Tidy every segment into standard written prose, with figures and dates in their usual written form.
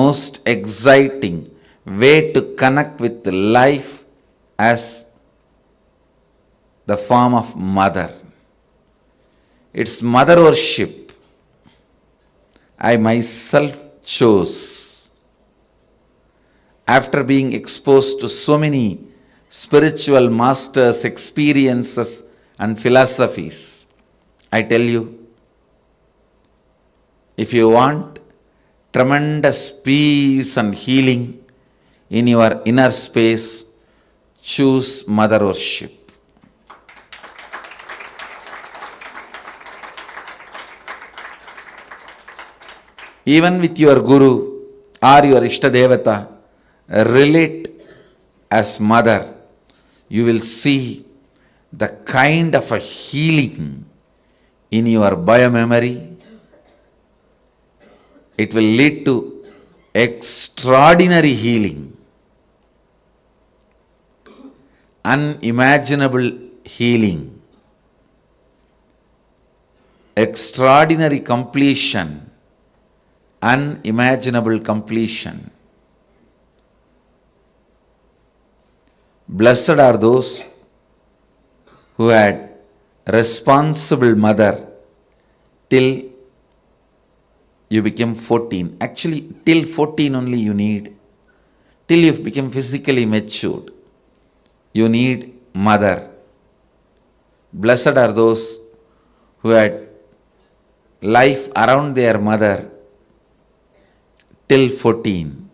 most exciting way to connect with life as the form of mother. It's mother worship I myself chose after being exposed to so many spiritual masters, experiences and philosophies. I tell you, if you want tremendous peace and healing in your inner space, choose mother worship. Even with your guru or your Ishtadevata, relate as mother. You will see the kind of a healing in your biomemory. It will lead to extraordinary healing, unimaginable healing, extraordinary completion, unimaginable completion. Blessed are those who had responsible mother till you became 14. Actually, till 14 only you need. Till you become physically matured, you need mother. Blessed are those who had life around their mother till 14.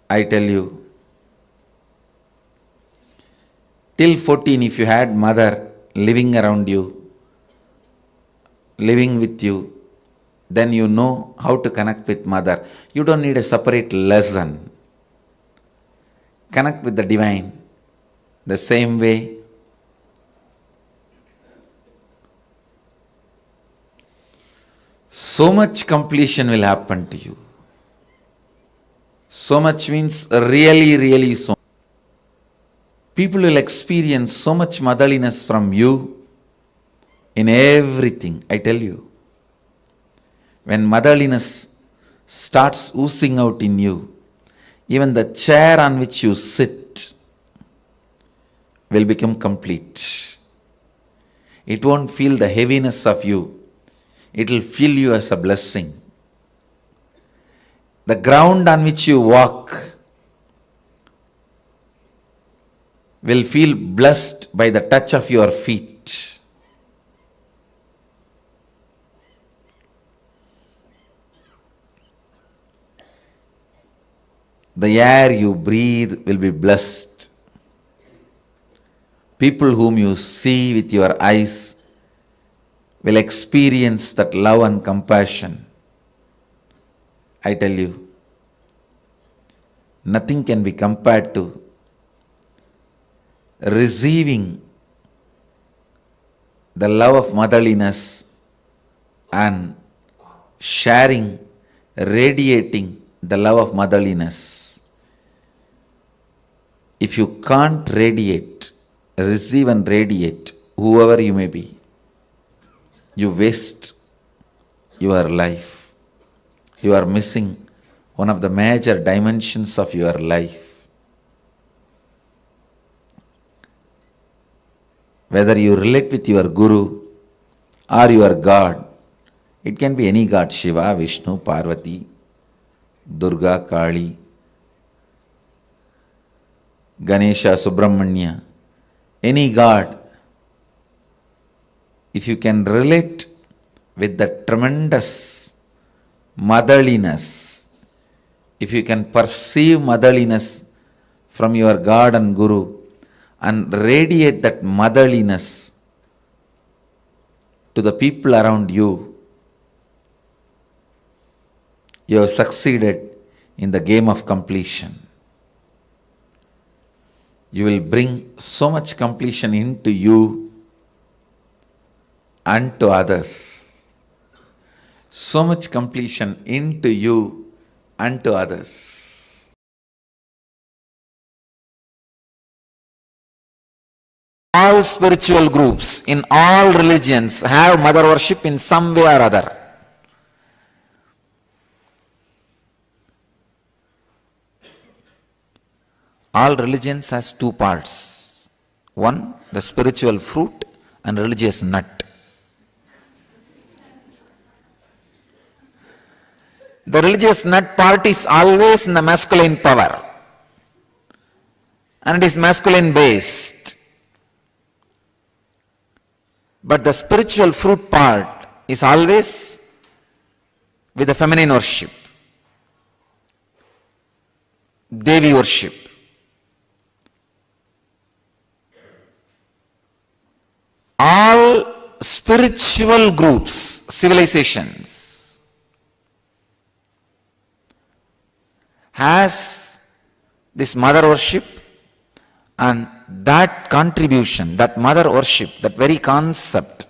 I tell you, till 14, if you had mother living around you, living with you, then you know how to connect with mother. You don't need a separate lesson. Connect with the divine the same way. So much completion will happen to you. So much means really, really so. People will experience so much motherliness from you in everything, I tell you. When motherliness starts oozing out in you, even the chair on which you sit will become complete. It won't feel the heaviness of you. It will feel you as a blessing. The ground on which you walk will feel blessed by the touch of your feet. The air you breathe will be blessed. People whom you see with your eyes will experience that love and compassion. I tell you, nothing can be compared to receiving the love of motherliness and sharing, radiating the love of motherliness. If you can't radiate, receive and radiate, whoever you may be, you waste your life. You are missing one of the major dimensions of your life. Whether you relate with your Guru or your God, it can be any God, Shiva, Vishnu, Parvati, Durga, Kali, Ganesha, Subramanya, any God. If you can relate with the tremendous motherliness, if you can perceive motherliness from your God and Guru and radiate that motherliness to the people around you, you have succeeded in the game of completion. You will bring so much completion into you and to others. So much completion into you and to others. All spiritual groups in all religions have mother worship in some way or other. all religions has two parts. One, the spiritual fruit and religious nut. The religious nut part is always in the masculine power, and it is masculine based. But the spiritual fruit part is always with the feminine worship, Devi worship. All spiritual groups, civilizations, has this mother worship, and that contribution, that mother worship, that very concept,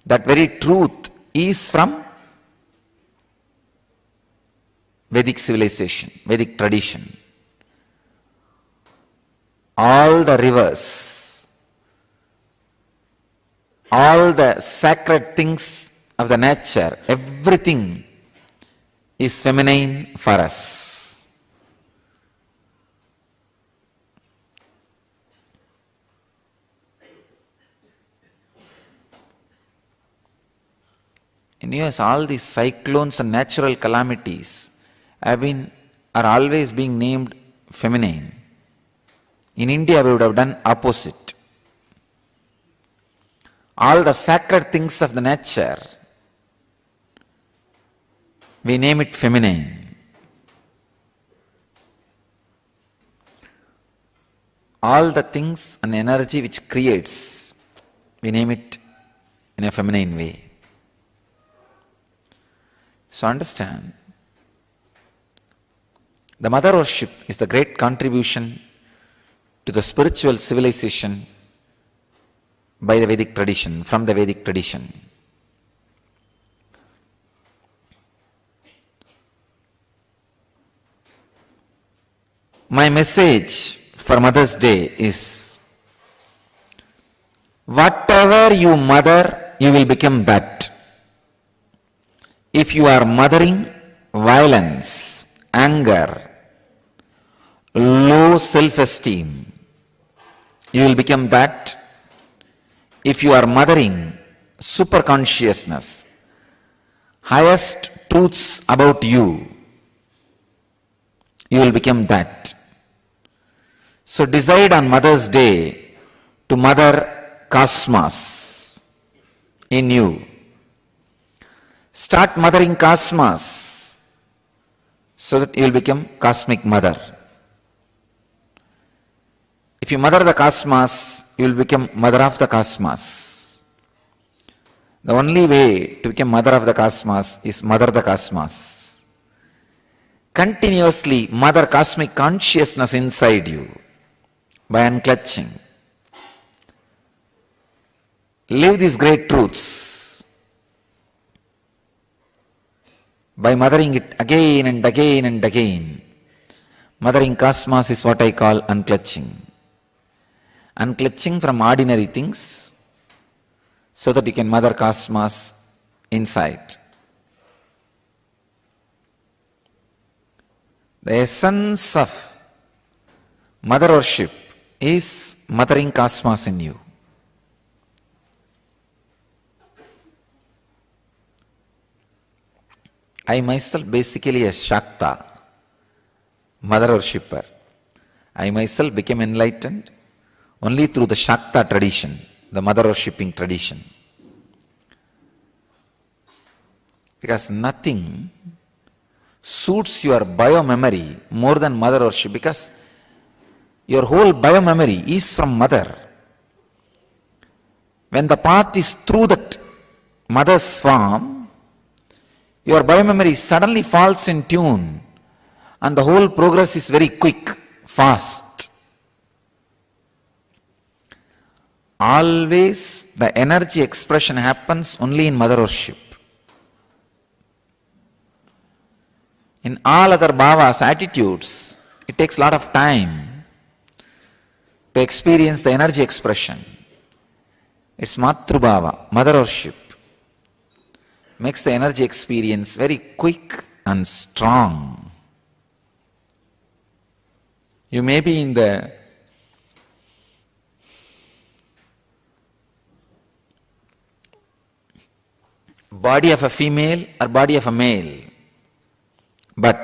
that very truth is from Vedic civilization, Vedic tradition. All the rivers, all the sacred things of the nature, everything is feminine for us. In US, all these cyclones and natural calamities are always being named feminine. In India, we would have done opposite. All the sacred things of the nature, we name it feminine. All the things and energy which creates, we name it in a feminine way. So understand, the mother worship is the great contribution to the spiritual civilization by the Vedic tradition, from the Vedic tradition. My message for Mother's Day is, whatever you mother, you will become that. If you are mothering violence, anger, low self-esteem, you will become that. If you are mothering super-consciousness, highest truths about you, you will become that. So decide on Mother's Day to mother cosmos in you. Start mothering cosmos so that you will become cosmic mother. If you mother the cosmos, you will become mother of the cosmos. The only way to become mother of the cosmos is mother the cosmos. Continuously mother cosmic consciousness inside you by unclutching. Live these great truths by mothering it again and again and again. Mothering cosmos is what I call unclutching. Unclutching from ordinary things so that you can mother cosmos inside. The essence of mother worship is mothering cosmos in you. I myself basically a Shakta, mother worshipper. I myself became enlightened only through the Shakta tradition, the mother worshipping tradition. Because nothing suits your bio-memory more than mother worship, because your whole bio-memory is from mother. When the path is through that mother's form, your bio-memory suddenly falls in tune and the whole progress is very quick, fast. Always the energy expression happens only in mother worship. In all other bhavas, attitudes, it takes a lot of time to experience the energy expression. It's Matrubhava, mother worship, makes the energy experience very quick and strong. You may be in the body of a female or body of a male, but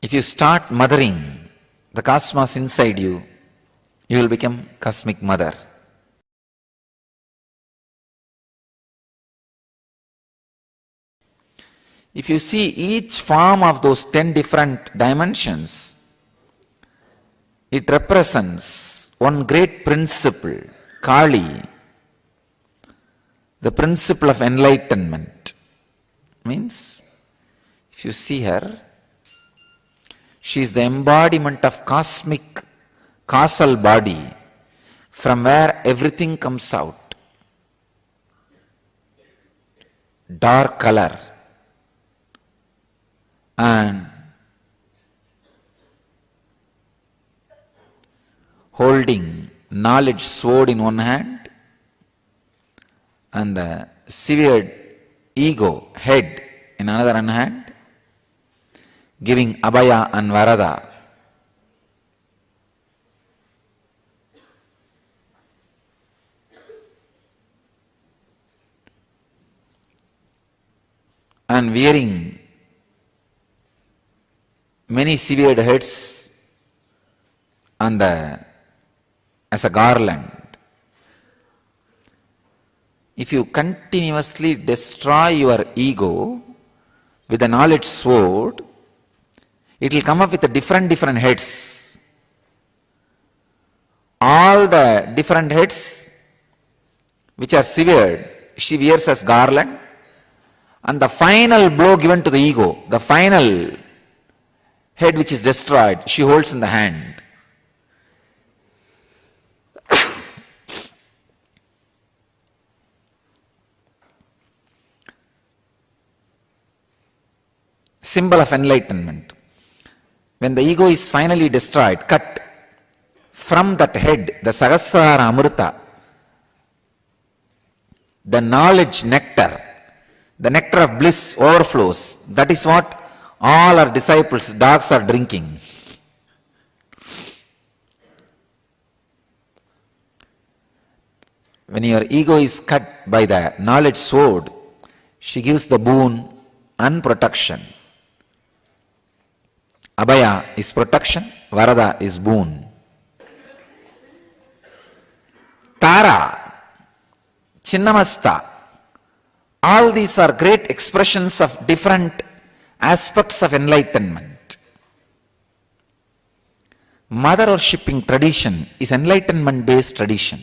if you start mothering the cosmos inside you, you will become cosmic mother. If you see each form of those 10 different dimensions, it represents one great principle, Kali, the principle of enlightenment. Means, if you see her, she is the embodiment of cosmic causal body from where everything comes out. Dark color and holding knowledge sword in one hand and the severed ego head in another hand, giving abhaya and varada. And wearing many severed heads on as a garland. If you continuously destroy your ego with the knowledge sword, it will come up with different heads. All the different heads which are severed, she wears as garland, and the final blow given to the ego, the final head which is destroyed, she holds in the hand. Symbol of enlightenment. When the ego is finally destroyed, cut, from that head, the Sahasrara Amrita, the knowledge nectar, the nectar of bliss overflows. That is what all our disciples, dogs, are drinking. When your ego is cut by the knowledge sword, she gives the boon and protection. Abhaya is protection, Varada is boon. Tara, Chinnamasta, all these are great expressions of different aspects of enlightenment. Mother worshipping tradition is enlightenment based tradition.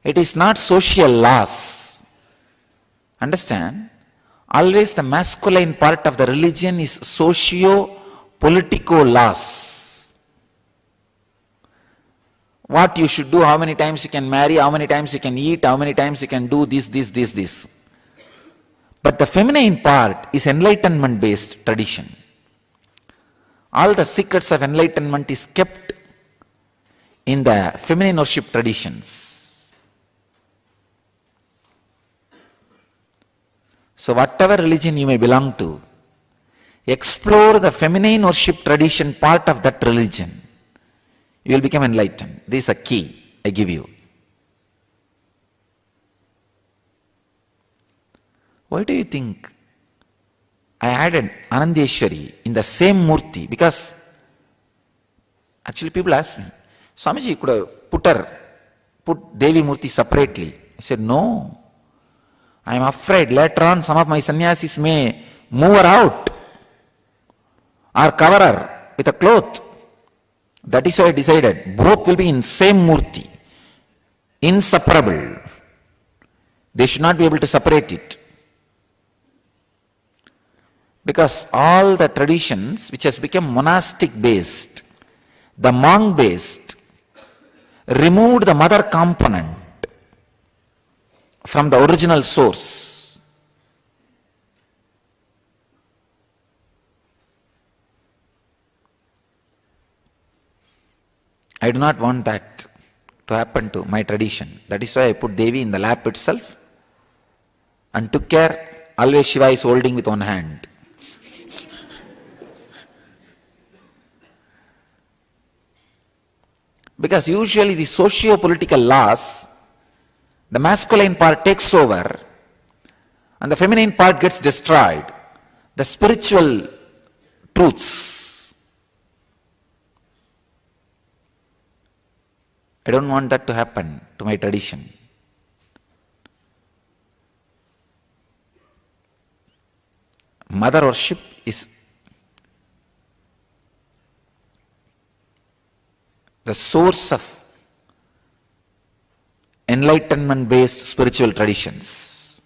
It is not social laws. Understand? Always the masculine part of the religion is socio-political laws. What you should do, how many times you can marry, how many times you can eat, how many times you can do this. But the feminine part is enlightenment based tradition. All the secrets of enlightenment is kept in the feminine worship traditions. So whatever religion you may belong to, explore the feminine worship tradition part of that religion. You will become enlightened. This is a key I give you. Why do you think I added Anandeshwari in the same Murti? Because actually people ask me, Swamiji, you could have put Devi Murti separately. I said, no. I am afraid later on some of my sannyasis may move her out or cover her with a cloth. That is why I decided both will be in same Murti, inseparable. They should not be able to separate it. Because all the traditions which has become monastic based, the monk based, removed the mother component from the original source. I do not want that to happen to my tradition. That is why I put Devi in the lap itself and took care. Always Shiva is holding with one hand. Because usually the socio-political laws, the masculine part takes over and the feminine part gets destroyed. The spiritual truths, I don't want that to happen to my tradition. Mother worship is the source of enlightenment-based spiritual traditions.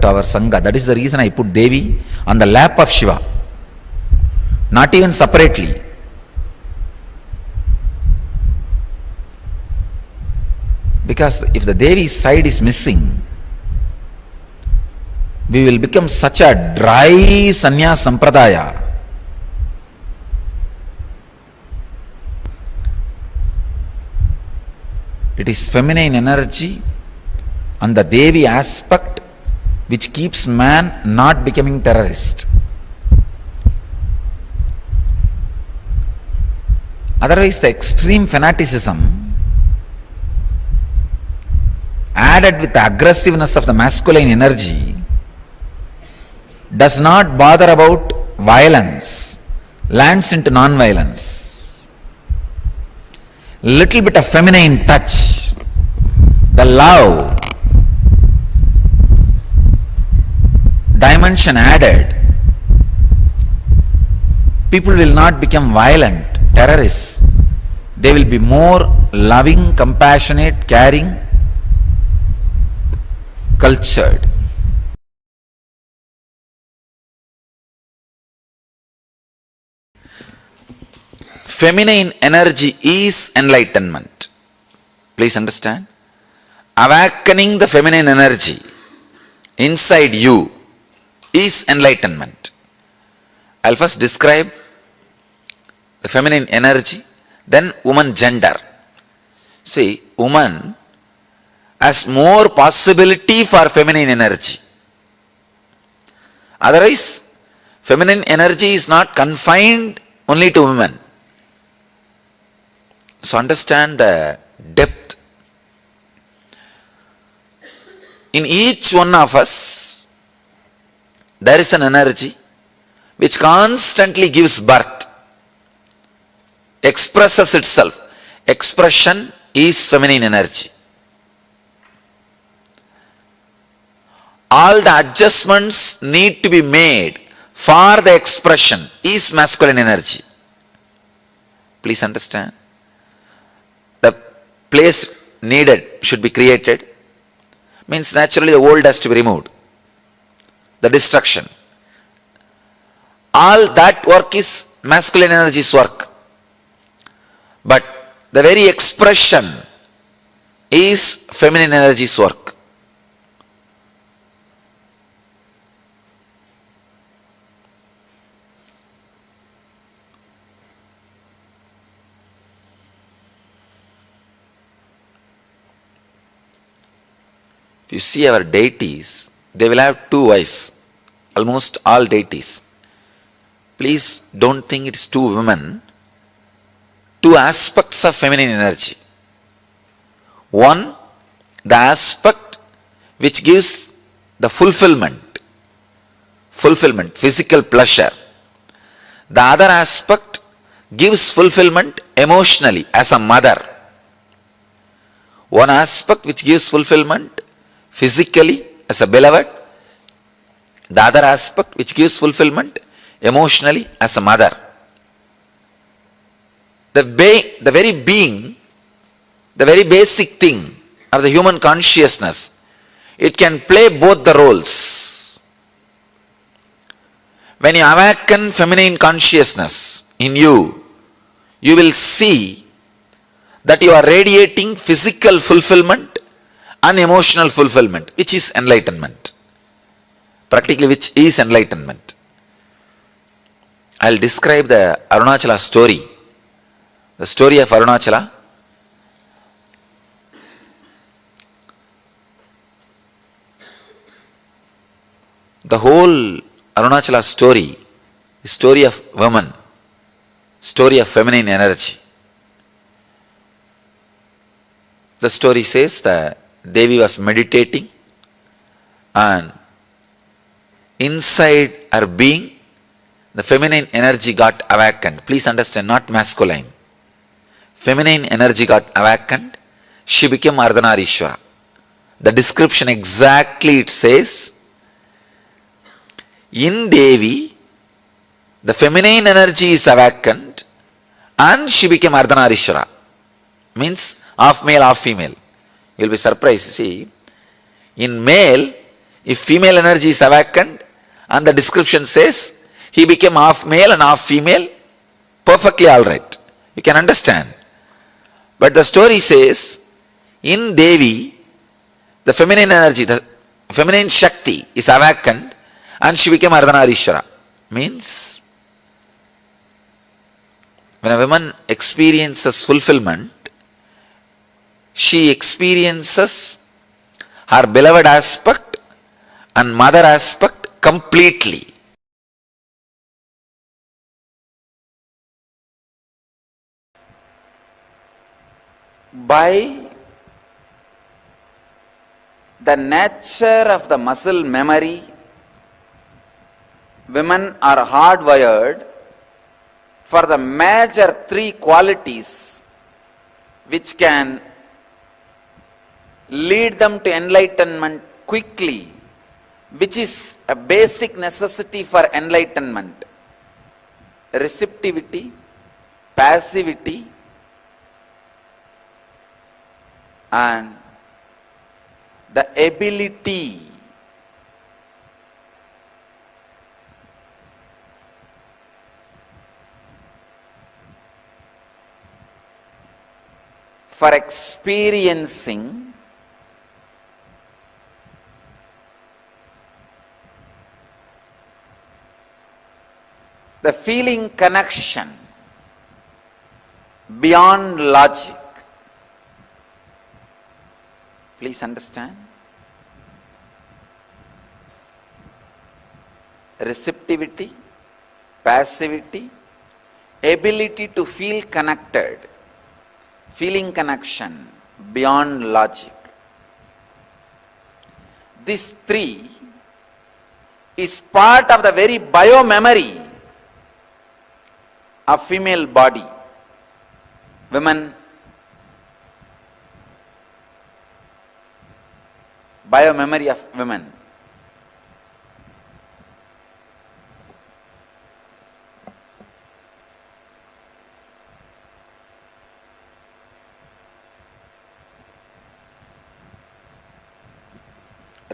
To our Sangha, that is the reason I put Devi on the lap of Shiva, not even separately. Because if the Devi's side is missing, we will become such a dry sannyas sampradaya. It is feminine energy and the Devi aspect which keeps man not becoming terrorist. Otherwise, the extreme fanaticism added with the aggressiveness of the masculine energy does not bother about violence, lands into non-violence. Little bit of feminine touch, the love dimension added, people will not become violent, terrorists. They will be more loving, compassionate, caring, cultured. Feminine energy is enlightenment. Please understand. Awakening the feminine energy inside you is enlightenment. I'll first describe the feminine energy, then woman gender. See, woman has more possibility for feminine energy. Otherwise, feminine energy is not confined only to women. So understand the depth. In each one of us, there is an energy which constantly gives birth, expresses itself. Expression is feminine energy. All the adjustments need to be made for the expression is masculine energy. Please understand. The place needed should be created. Means naturally the old has to be removed. The destruction. All that work is masculine energy's work. But the very expression is feminine energy's work. If you see our deities, they will have two wives, almost all deities. Please don't think it's two women, two aspects of feminine energy. One, the aspect which gives the fulfillment, physical pleasure. The other aspect gives fulfillment emotionally as a mother. One aspect which gives fulfillment physically as a beloved, the other aspect which gives fulfillment emotionally as a mother. The very being, the very basic thing of the human consciousness, it can play both the roles. When you awaken feminine consciousness in you, you will see that you are radiating physical fulfillment and emotional fulfillment, which is enlightenment. Practically, which is enlightenment. I'll describe the Arunachala story. The story of Arunachala. The whole Arunachala story story of woman, story of feminine energy. The story says that Devi was meditating and inside her being, the feminine energy got awakened. Please understand, not masculine. Feminine energy got awakened. She became Ardhanarishwara. The description exactly it says, in Devi, the feminine energy is awakened and she became Ardhanarishwara. Means half male, half female. You will be surprised. See, in male, if female energy is awakened and the description says he became half male and half female, perfectly alright. You can understand. But the story says, in Devi, the feminine energy, the feminine Shakti is awakened and she became Ardhanarishwara. Means, when a woman experiences fulfillment, she experiences her beloved aspect and mother aspect completely. By the nature of the muscle memory, women are hardwired for the major three qualities which can lead them to enlightenment quickly, which is a basic necessity for enlightenment: receptivity, passivity, and the ability for experiencing the feeling connection beyond logic. Please understand. Receptivity, passivity, ability to feel connected, feeling connection beyond logic. This three is part of the very biomemory of female body. Women, biomemory of women.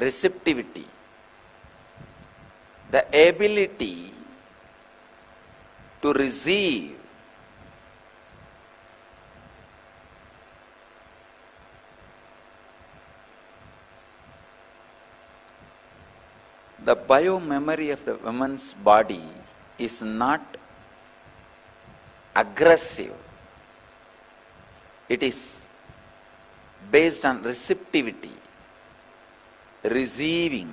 Receptivity, the ability to receive the biomemory of the woman's body is not aggressive. It is based on receptivity, receiving.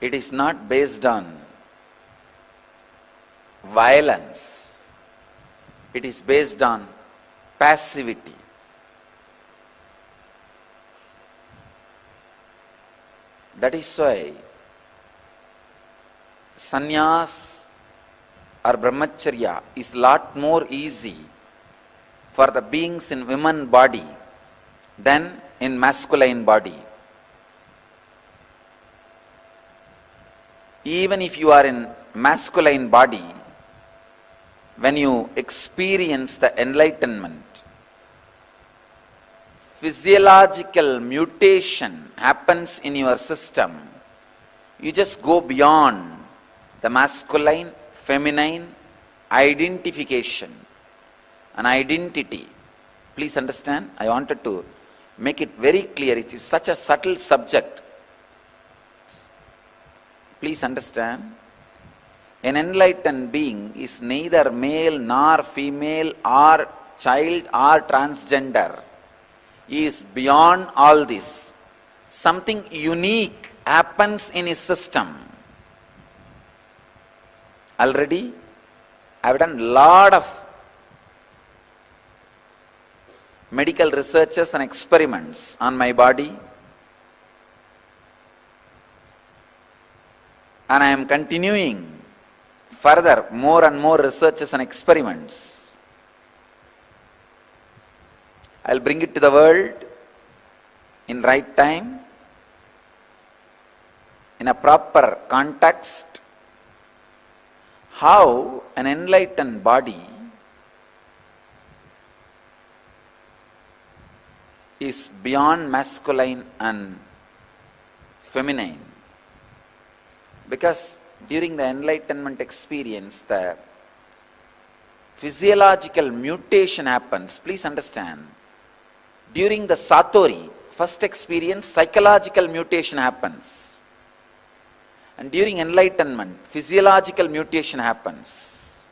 It is not based on violence. It is based on passivity. That is why sannyas or brahmacharya is lot more easy for the beings in women body than in masculine body. Even if you are in masculine body, when you experience the enlightenment, physiological mutation happens in your system. You just go beyond the masculine, feminine identification and identity. Please understand, I wanted to make it very clear. It is such a subtle subject. Please understand, An enlightened being is neither male nor female or child or transgender. He is beyond all this. Something unique happens in his system. Already, I have done a lot of medical researches and experiments on my body, and I am continuing further more and more researches and experiments. I will bring it to the world in right time, in a proper context, how an enlightened body is beyond masculine and feminine. Because during the enlightenment experience, the physiological mutation happens. Please understand. During the Satori, first experience, psychological mutation happens. And during enlightenment, physiological mutation happens.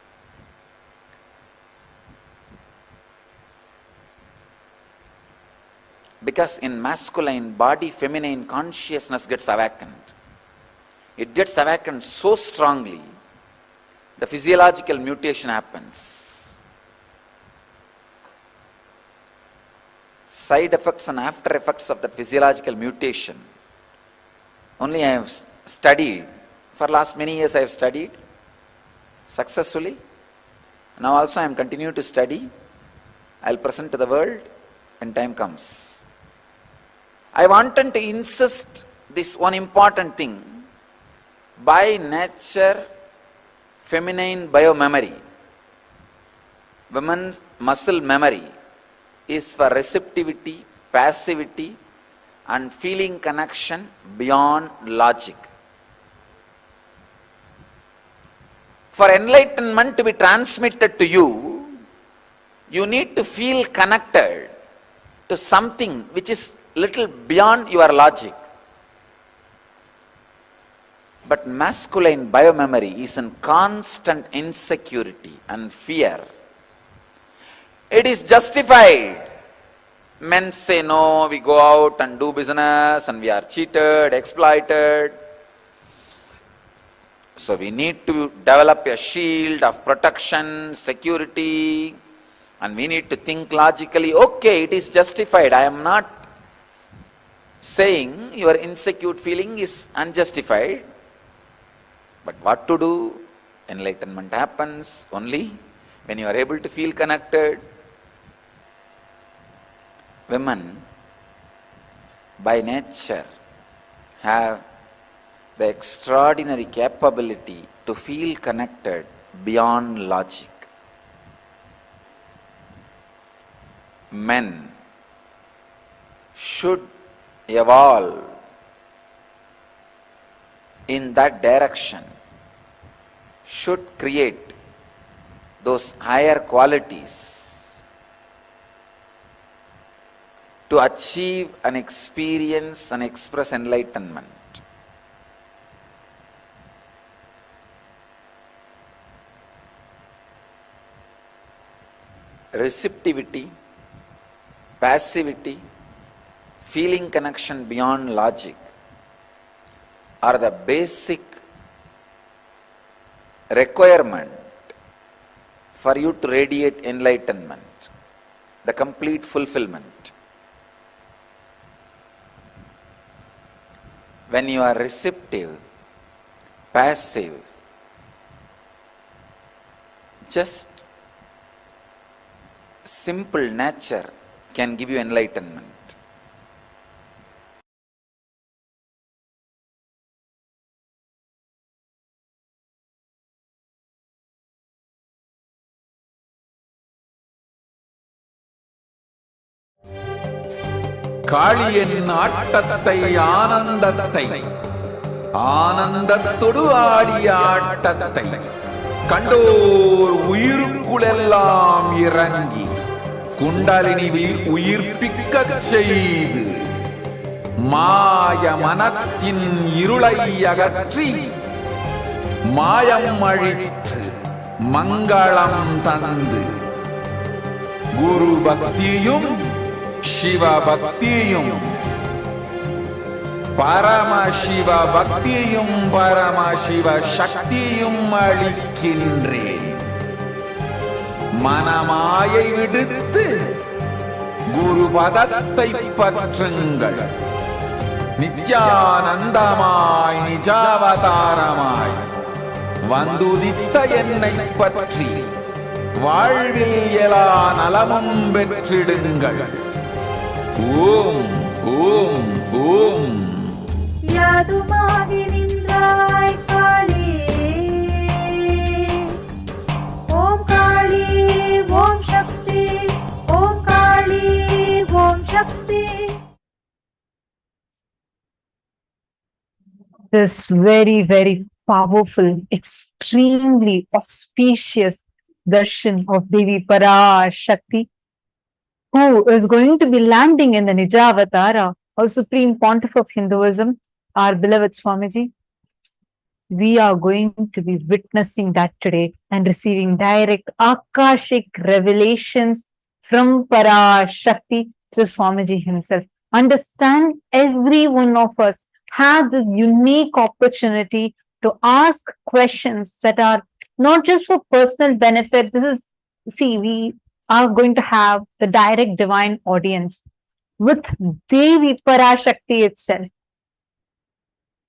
Because in masculine body, feminine consciousness gets awakened. It gets awakened so strongly, the physiological mutation happens. Side effects and after effects of the physiological mutation, only I have studied. For last many years I have studied successfully. Now also I am continuing to study. I will present to the world when time comes. I wanted to insist this one important thing. By nature, feminine biomemory, women's muscle memory is for receptivity, passivity and feeling connection beyond logic. For enlightenment to be transmitted to you, you need to feel connected to something which is little beyond your logic. But masculine biomemory is in constant insecurity and fear. It is justified. Men say no, we go out and do business and we are cheated, exploited. So we need to develop a shield of protection, security, and we need to think logically. Okay, it is justified. I am not saying your insecure feeling is unjustified. But what to do? Enlightenment happens only when you are able to feel connected. Women, by nature, have the extraordinary capability to feel connected beyond logic. Men should evolve in that direction, should create those higher qualities to achieve and experience and express enlightenment. Receptivity, passivity, feeling connection beyond logic are the basic requirement for you to radiate enlightenment, the complete fulfillment. When you are receptive, passive, just simple nature can give you enlightenment. காளியின் ஆட்டத்தை ஆனந்தத்தை ஆனந்தத்தொடு ஆடிய ஆட்டத்தை கண்டோர் உயிருக்குளெல்லாம் இறங்கி குண்டலினி உயிர்ப்பிக்கச் செய்து மாய மனத்தின் இருளை அகற்றி மாயம் அழித்து மங்களம் தந்து குரு பக்தியும் சிவ பக்தியும் பரமசிவ பக்தியும் பரமசிவ சக்தியும் அளிக்கின்றேன். மனமாயை விடுத்து குரு பதத்தை பற்றுங்கள். நித்யானந்தமாய் நிஜாவதாரமாய் வந்துதித்த என்னை பற்றி வாழ்வில் எல்லா நலமும் பெற்றிடுங்கள். ஓம் ஓம் ஓம். யாதுமாகி நின்றாய் காளி, ஓம் காளி ஓம் சக்தி, ஓம் காளி ஓம் சக்தி. This very, very powerful, extremely auspicious darshan of Devi Parashakti, who is going to be landing in the Nijavatara, our Supreme Pontiff of Hinduism, our beloved Swamiji. We are going to be witnessing that today and receiving direct Akashic revelations from Parashakti through Swamiji himself. Understand, every one of us has this unique opportunity to ask questions that are not just for personal benefit. This is, see, we are going to have the direct divine audience with Devi Parashakti itself.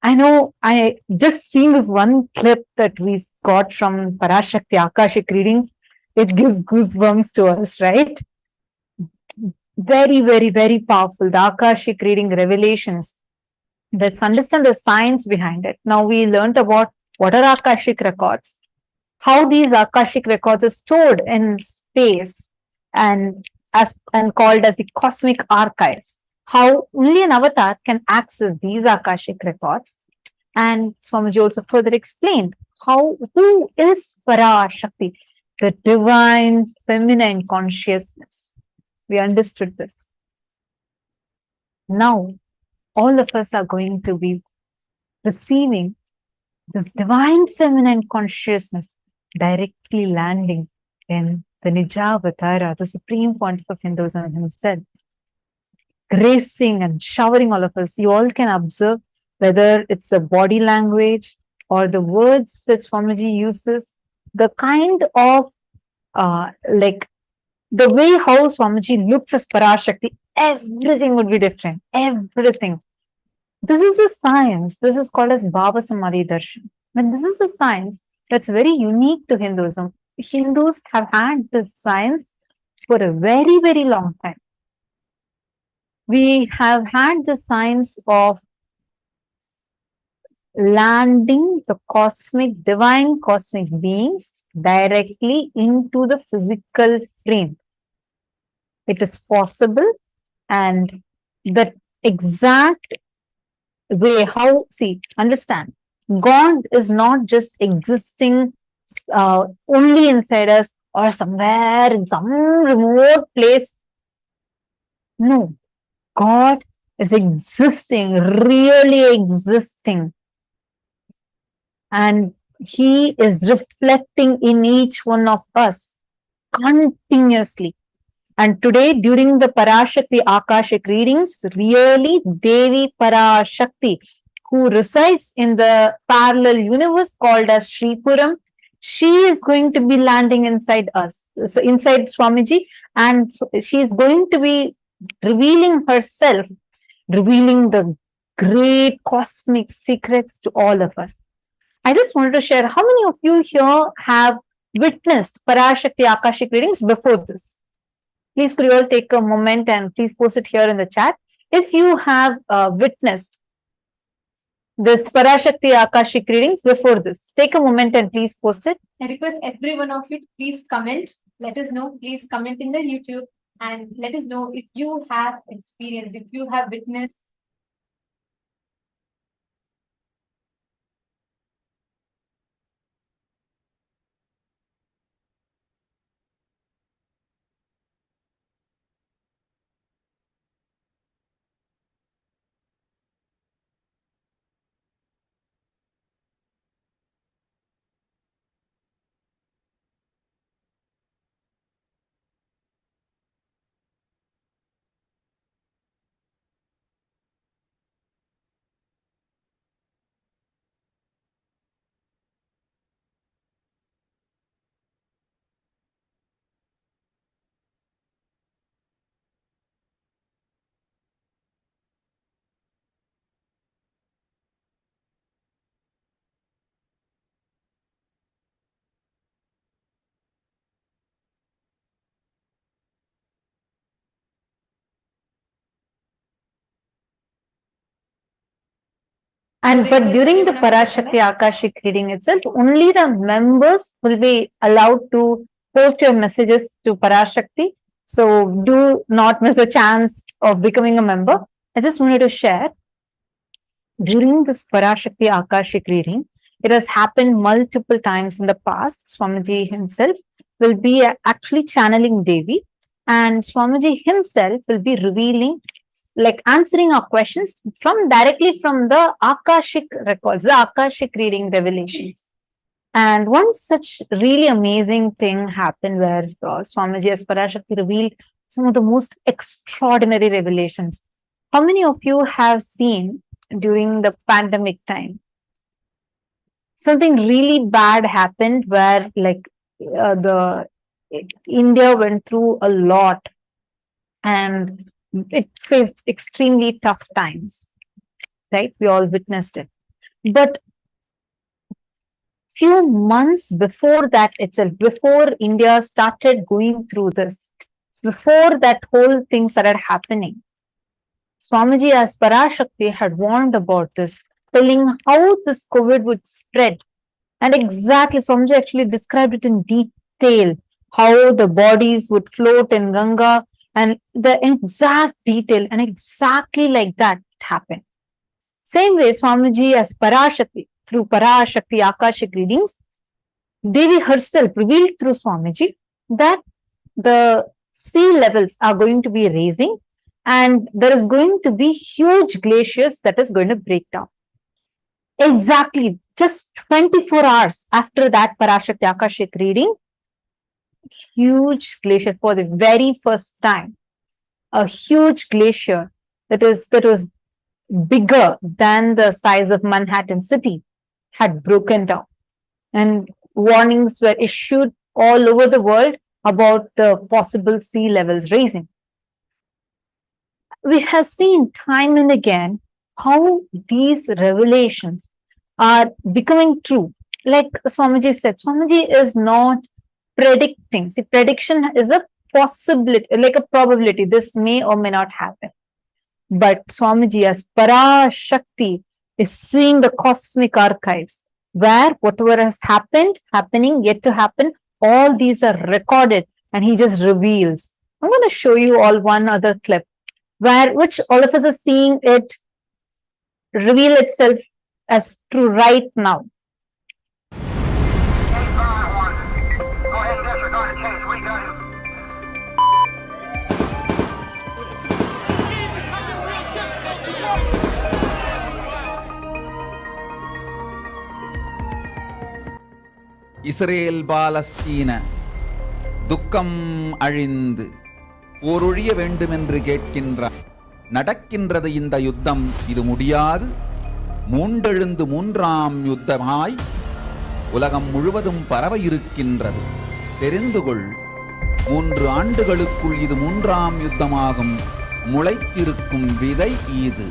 I know, I just seen this one clip that we got from Parashakthi Akashic Readings. It gives goosebumps to us, right? Very, very, very powerful. The Akashic reading revelations. Let's understand the science behind it. Now we learned about what are Akashic records, how these Akashic records are stored in space and called as the cosmic archives. How only an avatar can access these Akashic records. And Swamiji also further explained who is Parashakti, the divine feminine consciousness. We understood this. Now, all of us are going to be receiving this divine feminine consciousness directly landing in the Nijavatara, the Supreme Pontiff of Hinduism himself, gracing and showering all of us. You all can observe whether it's the body language or the words that Swamiji uses, the kind of like the way how Swamiji looks as Parashakti, everything would be different. Everything. This is a science. This is called as Bhava Samadhi Darshan. And this is a science that's very unique to Hinduism. Hindus have had this science for a very, very long time. We have had the science of landing the divine cosmic beings directly into the physical frame. It is possible, and the exact way how, see, understand, God is not just existing only inside us or somewhere in some remote place. No, God is existing, really existing. And he is reflecting in each one of us continuously. And today, during the Parashakti Akashic readings, really Devi Parashakti, who resides in the parallel universe called as Sripuram, she is going to be landing inside us, inside Swamiji, and she is going to be revealing herself, revealing the great cosmic secrets to all of us. I just wanted to share, how many of you here have witnessed Parashakti Akashic readings before this? Please could you all take a moment and please post it here in the chat. If you have witnessed this Parashakti Akashic readings before this, take a moment and please post it. I request every one of you to please comment. Let us know. Please comment in the YouTube and let us know if you have experience, if you have witnessed. And but during the Parashakti Akashic reading itself, only the members will be allowed to post your messages to Parashakti. So do not miss a chance of becoming a member. I just wanted to share during this Parashakti Akashic reading, it has happened multiple times in the past. Swamiji himself will be actually channeling Devi, and Swamiji himself will be revealing, like answering our questions from directly from the Akashic records, the Akashic reading revelations. And one such really amazing thing happened where Swamiji as Parashakti revealed some of the most extraordinary revelations. How many of you have seen during the pandemic time something really bad happened where the India went through a lot and it faced extremely tough times, right? We all witnessed it. But few months before that itself, before India started going through this, before that whole thing started happening, Swamiji as Parashakti had warned about this, telling how this COVID would spread. And exactly, Swamiji actually described it in detail, how the bodies would float in Ganga and the exact detail, and exactly like that happened. Same way, Swamiji as Parashakti, through Parashakti Akashic Readings, Devi herself revealed through Swamiji that the sea levels are going to be raising and there is going to be huge glaciers that is going to break down. Exactly, just 24 hours after that Parashakti Akashic reading, huge glacier for the very first time, a huge glacier that was bigger than the size of Manhattan city had broken down. And warnings were issued all over the world about the possible sea levels rising. We have seen time and again how these revelations are becoming true. Like Swamiji said, Swamiji is not predicting. See, prediction is a possibility, like a probability. This may or may not happen. But Swamiji as Parashakti is seeing the cosmic archives where whatever has happened, happening, yet to happen, all these are recorded and he just reveals. I'm going to show you all one other clip which all of us are seeing it reveal itself as true right now. Israel Palestine துக்கம் அழிந்து போரொழிய வேண்டுமென்று கேட்கின்றார். நடக்கின்றது இந்த யுத்தம், இது முடியாது. மூண்டெழுந்து மூன்றாம் யுத்தமாய் உலகம் முழுவதும் பரவ இருக்கின்றது. தெரிந்து கொள், 3 ஆண்டுகளுக்குள் இது 3ஆம் யுத்தமாகும். முளைத்திருக்கும் விதை இது.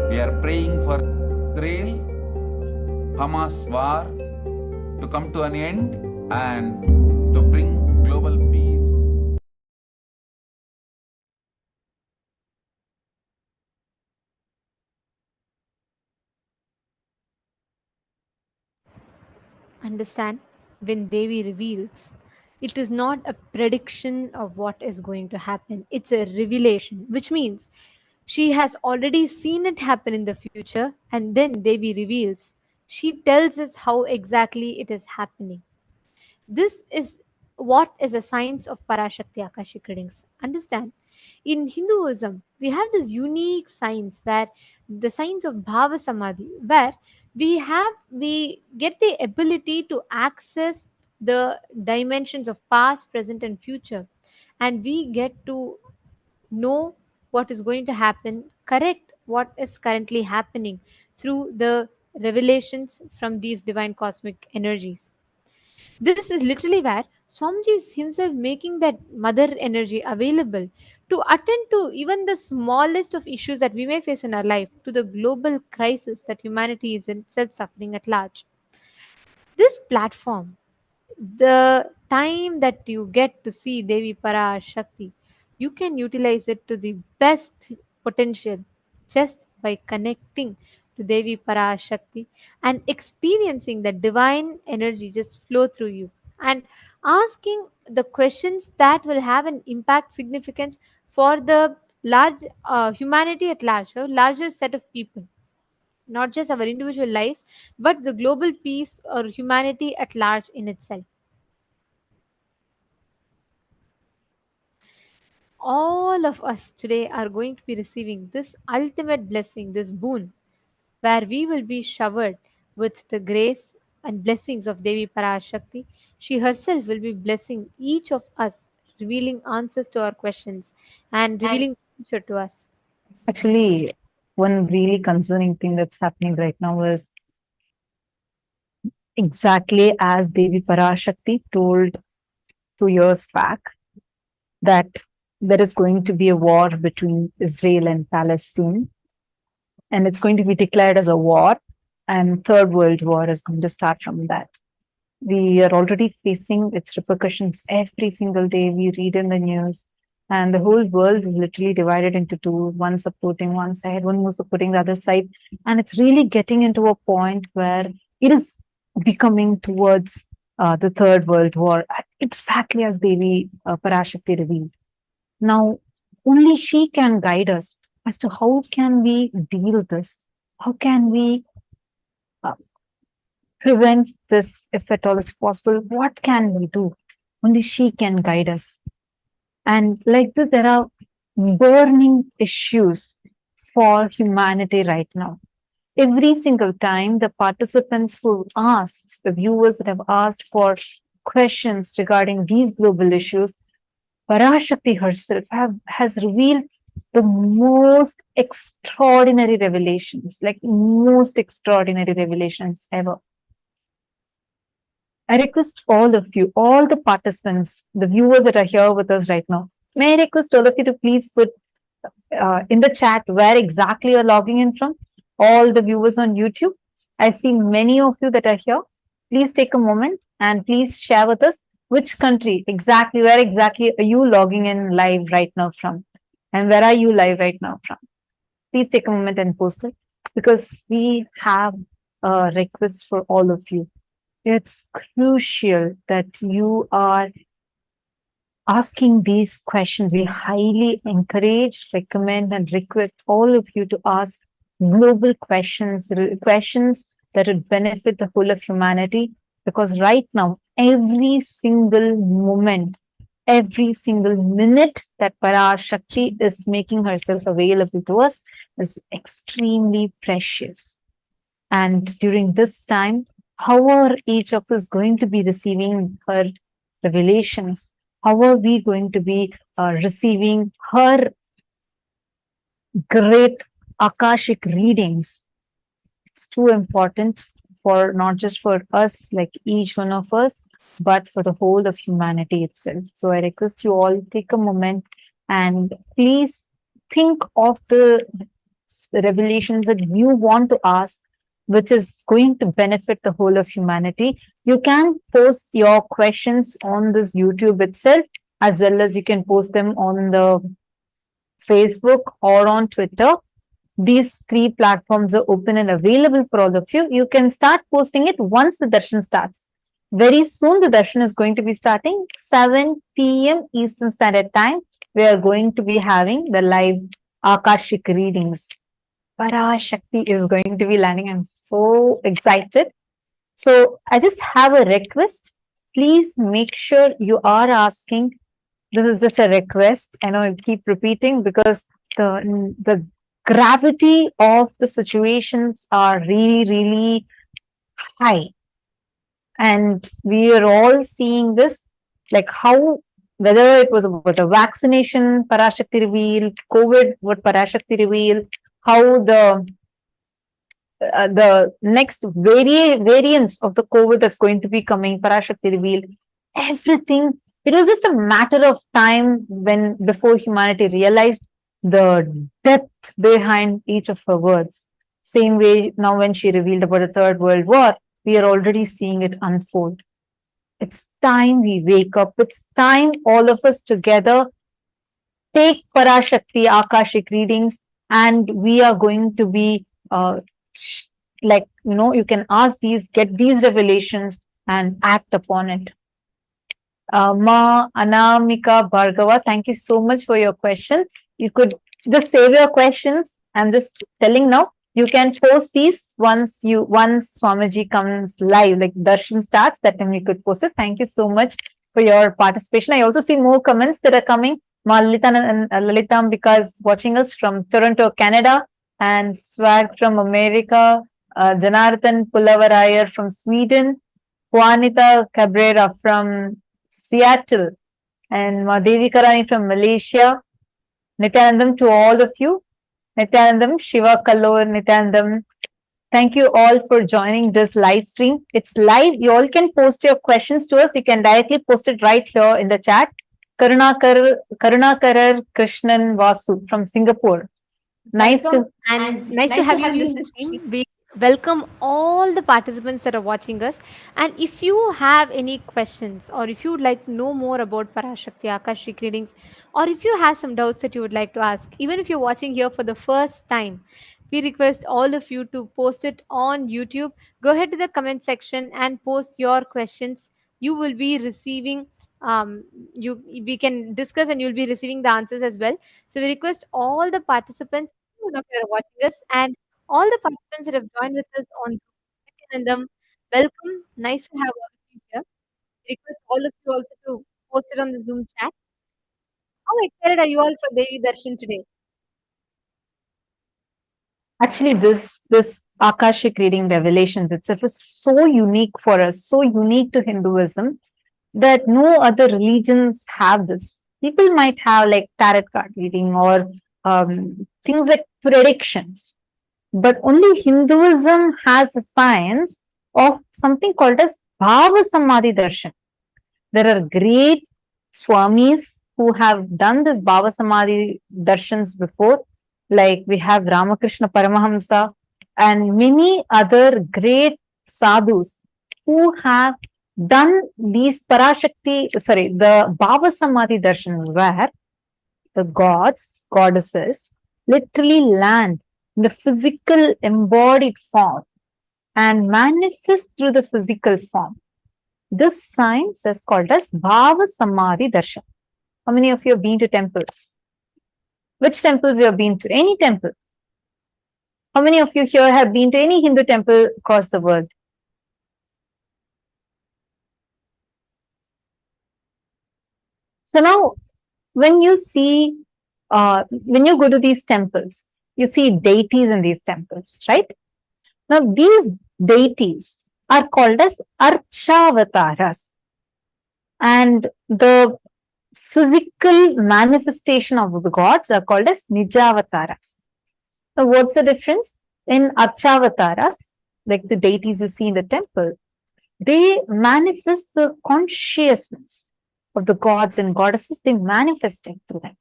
We are praying for Israel, Hamas war to come to an end and to bring global peace. Understand, when Devi reveals, it is not a prediction of what is going to happen, it's a revelation, which means she has already seen it happen in the future, and then Devi reveals. She tells us how exactly it is happening. This is what is a science of Parashakti Akashic Readings. Understand? In Hinduism, we have this unique science where the science of Bhava Samadhi, where we get the ability to access the dimensions of past, present, and future, and we get to know what is going to happen, correct what is currently happening through the revelations from these divine cosmic energies. This is literally where Swamiji is himself making that mother energy available to attend to even the smallest of issues that we may face in our life, to the global crisis that humanity is itself suffering at large. This platform the time that you get to see Devi Parashakti, you can utilize it to the best potential just by connecting to Devi Parashakti and experiencing the divine energy just flow through you and asking the questions that will have an impact significance for the large humanity at large, a larger set of people, not just our individual lives, but the global peace or humanity at large in itself. All of us today are going to be receiving this ultimate blessing, this boon, where we will be showered with the grace and blessings of Devi Parashakti. She herself will be blessing each of us, revealing answers to our questions and revealing the future to us. Actually, one really concerning thing that's happening right now is exactly as Devi Parashakti told 2 years back that there is going to be a war between Israel and Palestine, and it's going to be declared as a war, and Third World War is going to start from that. We are already facing its repercussions every single day. We read in the news, and the whole world is literally divided into two, one supporting one side, one more supporting the other side. And it's really getting into a point where it is becoming towards the Third World War, exactly as Devi Parashakti revealed. Now, only she can guide us as to how can we deal with this? How can we uh, prevent this if at all is possible? What can we do? Only she can guide us. And like this, there are burning issues for humanity right now. Every single time the participants who asked, the viewers that have asked for questions regarding these global issues, Parashakti herself has revealed the most extraordinary revelations, like most extraordinary revelations ever. I request all of you, all the participants, the viewers that are here with us right now, may I request all of you to please put in the chat where exactly you're logging in from, all the viewers on YouTube. I see many of you that are here. Please take a moment and please share with us which country exactly, where exactly are you logging in live right now from? And where are you live right now from? Please take a moment and post it, because we have a request for all of you. It's crucial that you are asking these questions. We highly encourage, recommend, and request all of you to ask global questions, questions that would benefit the whole of humanity. Because right now, every single moment, every single minute that Parashakti is making herself available to us is extremely precious. And during this time, how are each of us going to be receiving her revelations? How are we going to be receiving her great Akashic readings? It's too important for not just for us, like each one of us, but for the whole of humanity itself. So I request you all take a moment and please think of the revelations that you want to ask, which is going to benefit the whole of humanity. You can post your questions on this YouTube itself, as well as you can post them on the Facebook or on Twitter. These three platforms are open and available for all of you. You can start posting it once the darshan starts. Very soon, the darshan is going to be starting 7 p.m. Eastern Standard Time. We are going to be having the live Akashic readings. Parashakti is going to be landing. I'm so excited. So I just have a request. Please make sure you are asking. This is just a request. I know I keep repeating because the gravity of the situations are really, really high. And we are all seeing this, like how, whether it was about the vaccination, Parashakti revealed, COVID, what Parashakti revealed, how the next variants of the COVID that's going to be coming, Parashakti revealed, everything. It was just a matter of time when before humanity realized the depth behind each of her words. Same way now when she revealed about the Third World War, we are already seeing it unfold. It's time we wake up. It's time all of us together take Parashakti Akashic Readings, and we are going to be like, you can ask these, get these revelations and act upon it. Ma Anamika Bhargava, thank you so much for your question. You could just save your questions. I'm just telling now. You can post these once Swamiji comes live, like darshan starts, that time you could post it. Thank you so much for your participation. I also see more comments that are coming. Ma Lalitam and Lalitam, because watching us from Toronto, Canada, and Swag from America, Janardhan Pulavarayar from Sweden, Juanita Cabrera from Seattle, and Devi Karani from Malaysia. Nithyanandam to all of you. Nithyanandam, Shiva Kalor, Nithyanandam. Thank you all for joining this live stream. It's live. You all can post your questions to us. You can directly post it right here in the chat. Karunakarar Krishnan Vasu from Singapore. Nice to have you in this stream. We welcome all the participants that are watching us. And if you have any questions, or if you would like to know more about Parashakti Akashic Readings, or if you have some doubts that you would like to ask, even if you're watching here for the first time, we request all of you to post it on YouTube. Go ahead to the comment section and post your questions. You will be receiving we can discuss, and you'll be receiving the answers as well. So we request all the participants who are watching us, and all the participants that have joined with us on Zoom. And welcome. Nice to have all of you here. We request all of you also to post it on the Zoom chat. How excited are you all for Devi Darshan today? Actually, this Akashic reading revelations itself is so unique for us, so unique to Hinduism, that no other religions have this. People might have like tarot card reading or things like predictions, but only Hinduism has the science of something called as Bhava Samadhi Darshan. There are great Swamis who have done this Bhava Samadhi Darshans before, like we have Ramakrishna Paramahamsa and many other great sadhus who have done these the Bhava Samadhi Darshans, where the gods, goddesses literally land in the physical embodied form and manifest through the physical form. This science is called as Bhava Samadhi Darshan. How many of you have been to temples? Which temples you have been to? Any temple? How many of you here have been to any Hindu temple across the world? So now, when you see, when you go to these temples, you see deities in these temples, right? Now, these deities are called as Archavataras. And the physical manifestation of the gods are called as Nijavataras. Now, what's the difference? In Archavataras, like the deities you see in the temple, they manifest the consciousness of the gods and goddesses. They manifest it through them.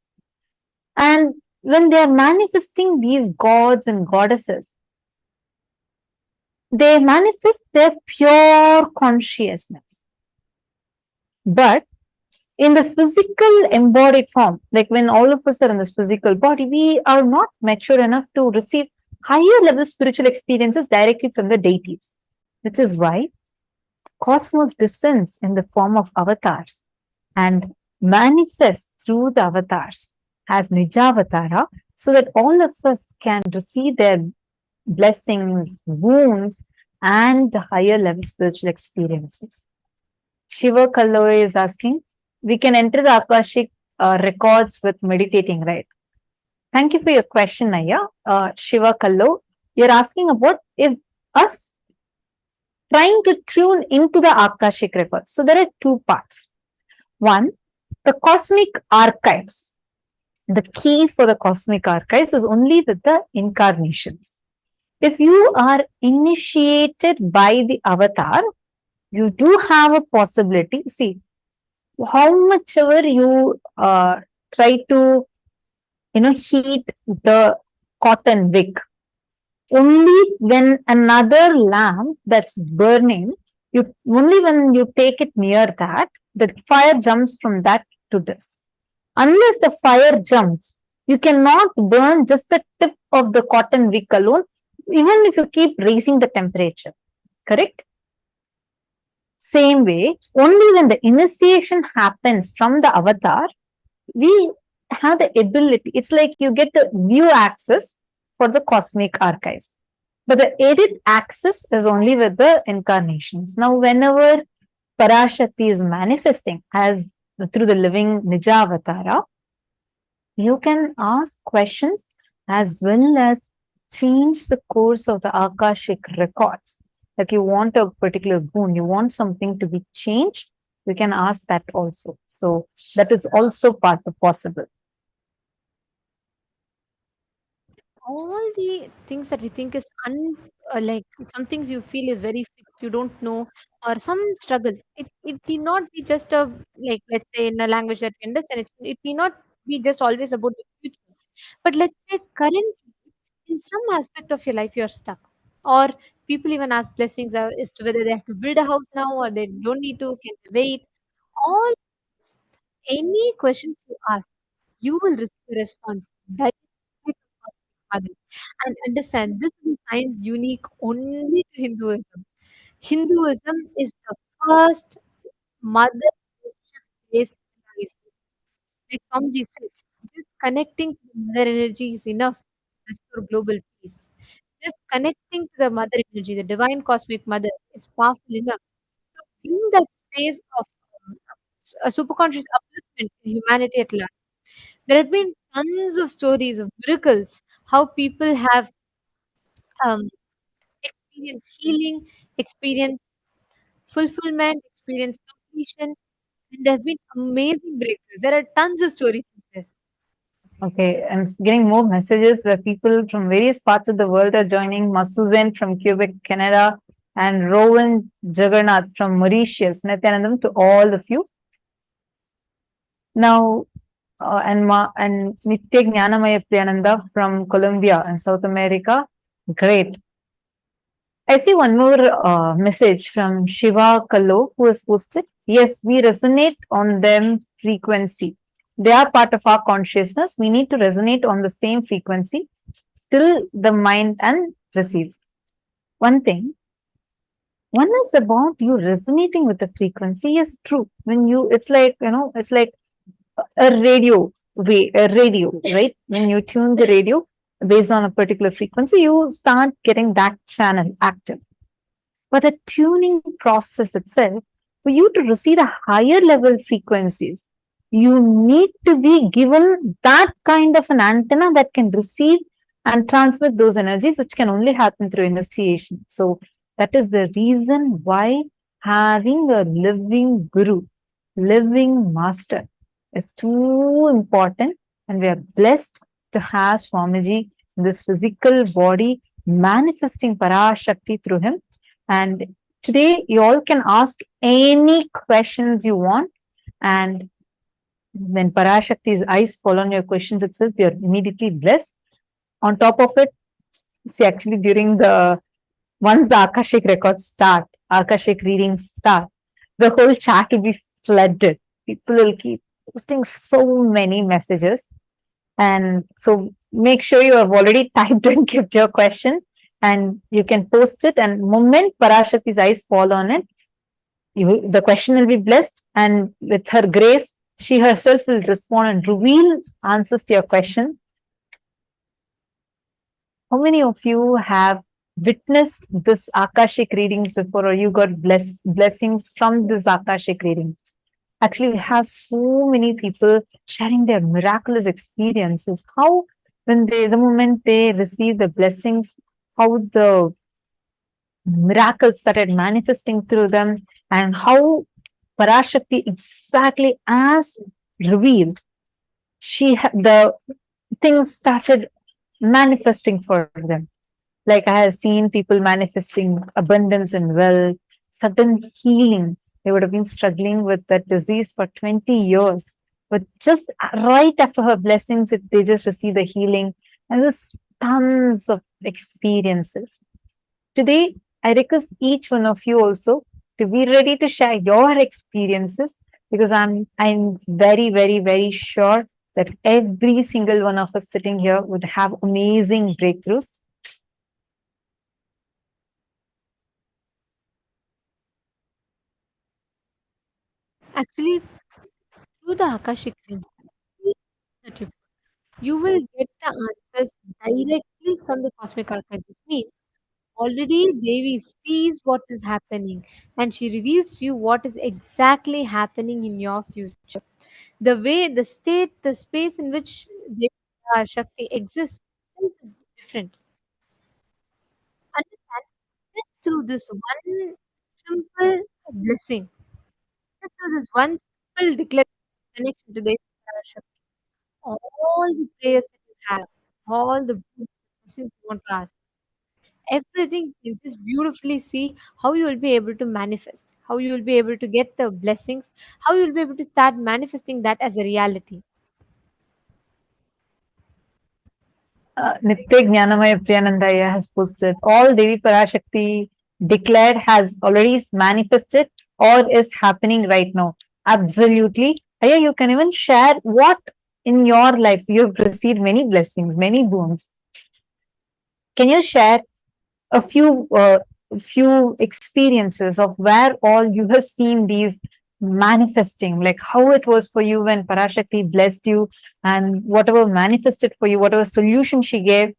And when they are manifesting these gods and goddesses, they manifest their pure consciousness. But in the physical embodied form, like when all of us are in this physical body, we are not mature enough to receive higher level spiritual experiences directly from the deities, which is why cosmos descends in the form of avatars and manifests through the avatars as Nijavatara, so that all of us can receive their blessings, wounds, and the higher level spiritual experiences. Shiva Kalloy is asking, we can enter the Akashic records with meditating, right? Thank you for your question, Naya. Shiva Kallo, you're asking about if us trying to tune into the Akashic records. So there are two parts. One, the cosmic archives. The key for the cosmic archives is only with the incarnations. If you are initiated by the avatar, you do have a possibility. See, how much ever you try to, heat the cotton wick, only when another lamp that's burning, Only when you take it near that, the fire jumps from that to this. Unless the fire jumps, you cannot burn just the tip of the cotton wick alone, even if you keep raising the temperature. Correct? Same way, only when the initiation happens from the avatar, we have the ability. It's like you get the view access for the cosmic archives. But the edit access is only with the incarnations. Now, whenever Parashakti is manifesting as through the living Nija Avatara, you can ask questions as well as change the course of the Akashic records. Like you want a particular boon, you want something to be changed, we can ask that also. So that is also possible. All the things that we think is like some things you feel is very fixed, you don't know, or some struggle. It need not be just a, like, let's say in a language that we understand. It need not be just always about the future. But let's say currently, in some aspect of your life, you're stuck. Or people even ask blessings as to whether they have to build a house now or they don't need to, can they wait? All any questions you ask, you will receive a response directly from Cosmic Mother. And understand, this is a science unique only to Hinduism. Hinduism is the first mother based civilization. Like Swamiji said, just connecting to the mother energy is enough to restore global peace. Just connecting to the mother energy, the divine cosmic mother, is powerful enough to bring that space of a superconscious upliftment in humanity at large. There have been tons of stories of miracles, how people have um, experienced healing, experienced fulfillment, experienced completion, and there have been amazing breakthroughs. There are tons of stories like this. Okay, I'm getting more messages where people from various parts of the world are joining. Masuzen from Quebec, Canada, and Rowan Jagannath from Mauritius. Nithyanandam to all of you. Now, and Nitya Jnanamaya Priyananda from Colombia and South America. Great. I see one more message from Shiva Kallo who has posted. Yes, we resonate on them frequency. They are part of our consciousness. We need to resonate on the same frequency, still the mind and receive. One thing, one is about you resonating with the frequency. Yes, true. When you, it's like, it's like a radio right? When you tune the radio based on a particular frequency, you start getting that channel active. But the tuning process itself, for you to receive a higher level frequencies, you need to be given that kind of an antenna that can receive and transmit those energies, which can only happen through initiation. So that is the reason why having a living guru, living master is too important, and we are blessed to have Swamiji in this physical body manifesting Parashakti through him. And today you all can ask any questions you want, and when Parashakti's eyes fall on your questions itself, you're immediately blessed. On top of it, see, actually during once the Akashic records start, Akashic readings start, the whole chat will be flooded. People will keep posting so many messages. And so make sure you have already typed and kept your question, and you can post it. And moment Parashakti's eyes fall on it, the question will be blessed, and with her grace, she herself will respond and reveal answers to your question. How many of you have witnessed this Akashic readings before, or you got blessings from this Akashic readings? Actually, we have so many people sharing their miraculous experiences. How, when the moment they receive the blessings, how the miracles started manifesting through them, and how Parashakti, exactly as revealed, the things started manifesting for them. Like I have seen people manifesting abundance and wealth, sudden healing. They would have been struggling with that disease for 20 years. But just right after her blessings, they just receive the healing. And there's tons of experiences. Today, I request each one of you also to be ready to share your experiences, because I'm very, very, very sure that every single one of us sitting here would have amazing breakthroughs. Actually, through the Akashic Readings that you will get the answers directly from the cosmic archives, which means already Devi sees what is happening and she reveals to you what is exactly happening in your future. The way, the state, the space in which Devi Shakti exists is different. Understand? Just through this one simple blessing, just through this one simple declaration connection to Devi Parashakti, all the prayers that you have, all the blessings you want to ask, everything you just beautifully see how you will be able to manifest, how you will be able to get the blessings, how you will be able to start manifesting that as a reality. Nitya Jnanamaya Priyanandaya has posted, all Devi Parashakti declared has already manifested or is happening right now. Absolutely. Aya, you can even share what in your life you have received many blessings, many boons. Can you share a few experiences of where all you have seen these manifesting, like how it was for you when Parashakti blessed you and whatever manifested for you, whatever solution she gave,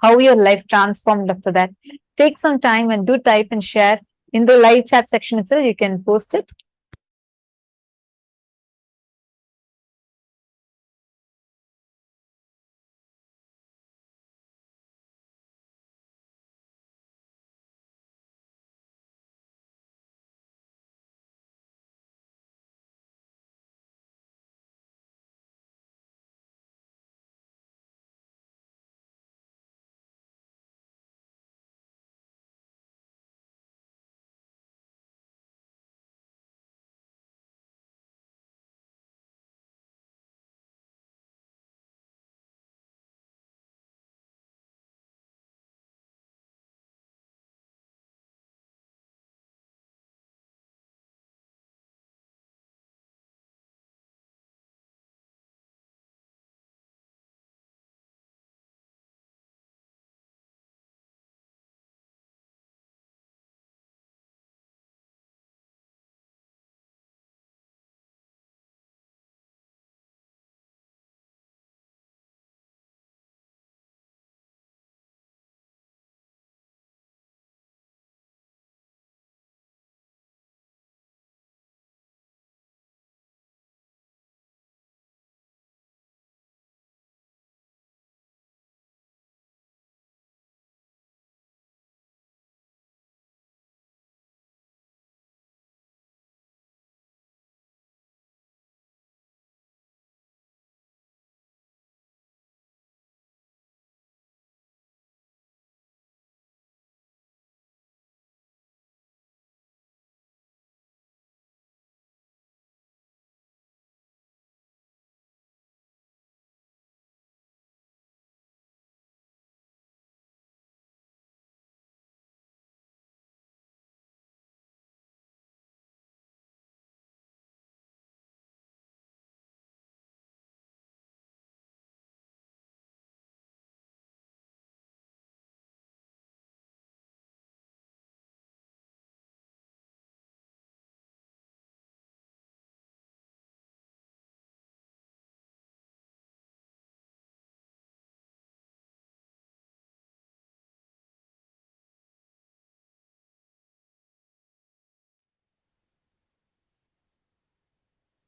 how your life transformed after that? Take some time and do type and share in the live chat section itself. You can post it.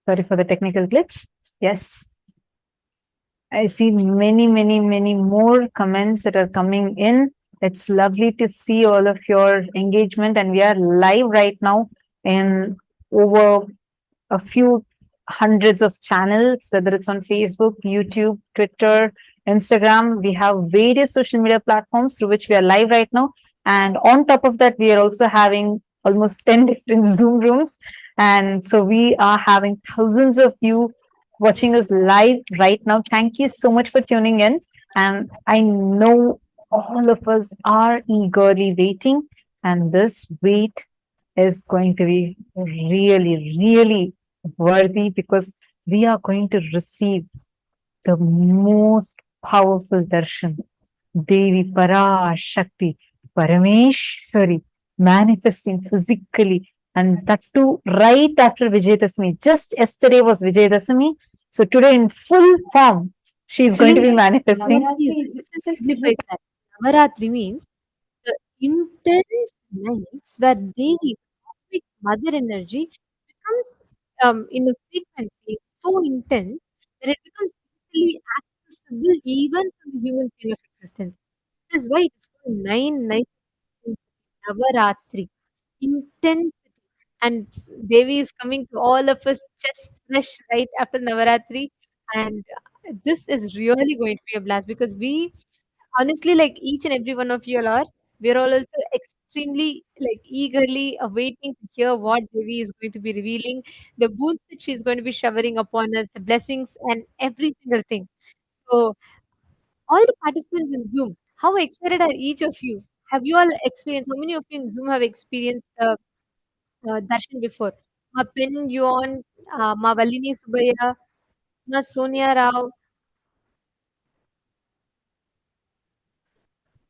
Sorry for the technical glitch. Yes, I see many, many, many more comments that are coming in. It's lovely to see all of your engagement, and we are live right now in over a few hundreds of channels, whether it's on Facebook, YouTube, Twitter, Instagram. We have various social media platforms through which we are live right now. And on top of that, we are also having almost 10 different Zoom rooms. And so we are having thousands of you watching us live right now. Thank you so much for tuning in. And I know all of us are eagerly waiting, and this wait is going to be really, really worthy, because we are going to receive the most powerful darshan, Devi Parashakti, Parameshwari, manifesting physically, and that too right after Vijayadashami. Just yesterday was Vijayadashami, so today in full form, she is going to be Actually, manifesting. Navaratri itself signifies that. Navaratri means the intense nights where Devi, cosmic mother energy, becomes in a frequency so intense that it becomes easily accessible even from the human plane of existence. That is why it is called 9 nights of Navaratri. Intensity. And Devi is coming to all of us just fresh right after Navaratri. And this is really going to be a blast because we honestly, like each and every one of you all are, we're all also extremely like eagerly awaiting to hear what Devi is going to be revealing, the boons that she's going to be showering upon us, the blessings and every single thing. So all the participants in Zoom, how excited are each of you? Have you all experienced? How many of you in Zoom have experienced darshan before? Ma Pen Yuan, Ma Valini Subaya, Ma Sonia Rao,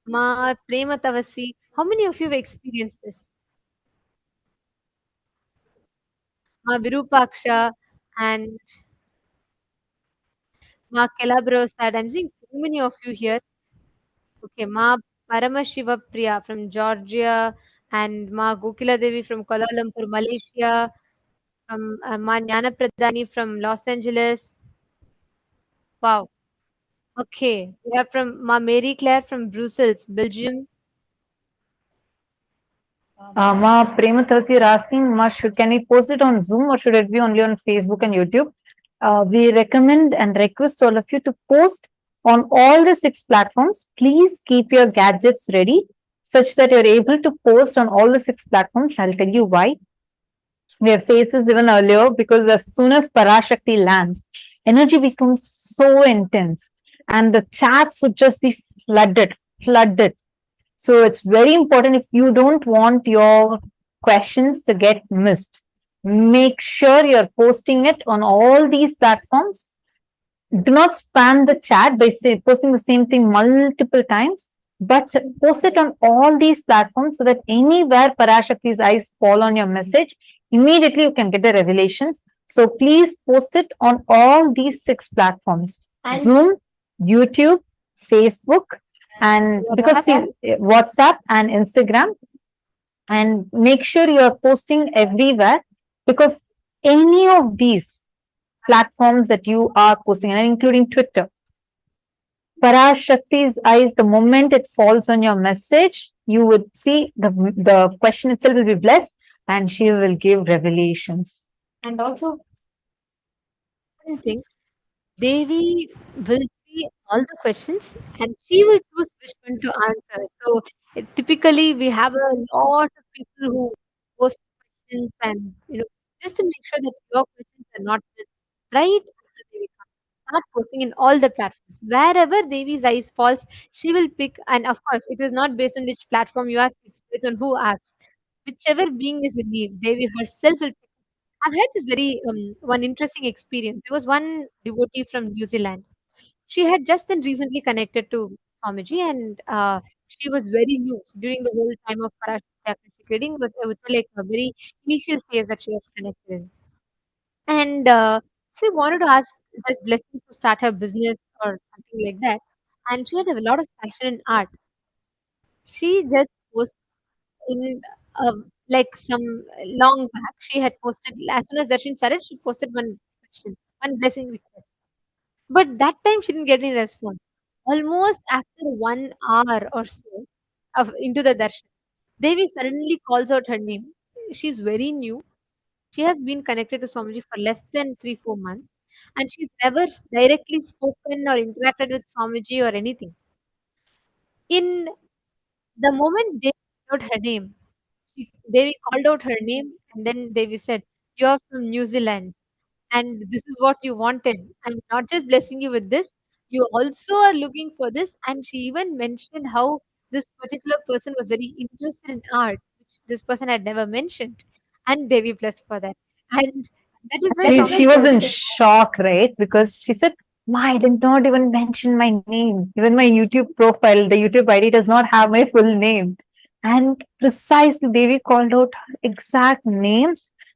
Ma Prema Tavasi. How many of you have experienced this? Ma Virupaksha and Ma Calabrosad. I'm seeing so many of you here. Okay, Ma Paramashiva Priya from Georgia and Ma Gokila Devi from Kuala Lumpur, Malaysia, from Ma Jnana Pradhani from Los Angeles. Wow. Okay, we have from Ma Mary Claire from Brussels, Belgium. Ma Premathasi, you're asking, Ma, can we post it on Zoom or should it be only on Facebook and YouTube? We recommend and request all of you to post on all the 6 platforms. Please keep your gadgets ready such that you're able to post on all the 6 platforms. I'll tell you why. We have faced this even earlier, because as soon as Parashakti lands, energy becomes so intense and the chats would just be flooded. So it's very important, if you don't want your questions to get missed, make sure you're posting it on all these platforms. Do not spam the chat by posting the same thing multiple times, but post it on all these platforms so that anywhere Parashakti's eyes fall on your message, immediately you can get the revelations. So please post it on all these 6 platforms: Zoom, YouTube, Facebook, and because WhatsApp and Instagram. And make sure you are posting everywhere, because any of these platforms that you are posting, and including Twitter, Parashakti's eyes, the moment it falls on your message, you would see the question itself will be blessed and she will give revelations. And also, One thing, Devi will see all the questions and she will choose which one to answer. So typically we have a lot of people who post questions and just to make sure that your questions are not missed right after Devi comes. Start posting in all the platforms. Wherever Devi's eyes falls, she will pick, and of course it is not based on which platform you ask, it's based on who asks. Whichever being is in need, Devi herself will pick. I've had this very one interesting experience. There was one devotee from New Zealand. She had just then recently connected to Swamiji, and she was very new. So during the whole time of Parashakti Akashic Reading was, I would say, like a very initial phase that she was connected in. And she wanted to ask just blessings to start her business or something like that. And she had a lot of passion in art. She just posted in like some long back. She had posted as soon as Darshan started. She posted one question, one blessing request. But that time she didn't get any response. Almost after 1 hour or so of into the darshan, Devi suddenly calls out her name. She's very new. She has been connected to Swamiji for less than 3-4 months, and she's never directly spoken or interacted with Swamiji or anything. In the moment Devi called out her name, Devi called out her name, and then Devi said, "You are from New Zealand, and this is what you wanted. I'm not just blessing you with this, you also are looking for this." And she even mentioned how this particular person was very interested in art, which this person had never mentioned. And Devi blessed for that. And that is I why mean, some she was people in say, shock, right? Because she said, "Ma, I did not even mention my name. Even my YouTube profile, the YouTube ID does not have my full name." And precisely, Devi called out her exact name.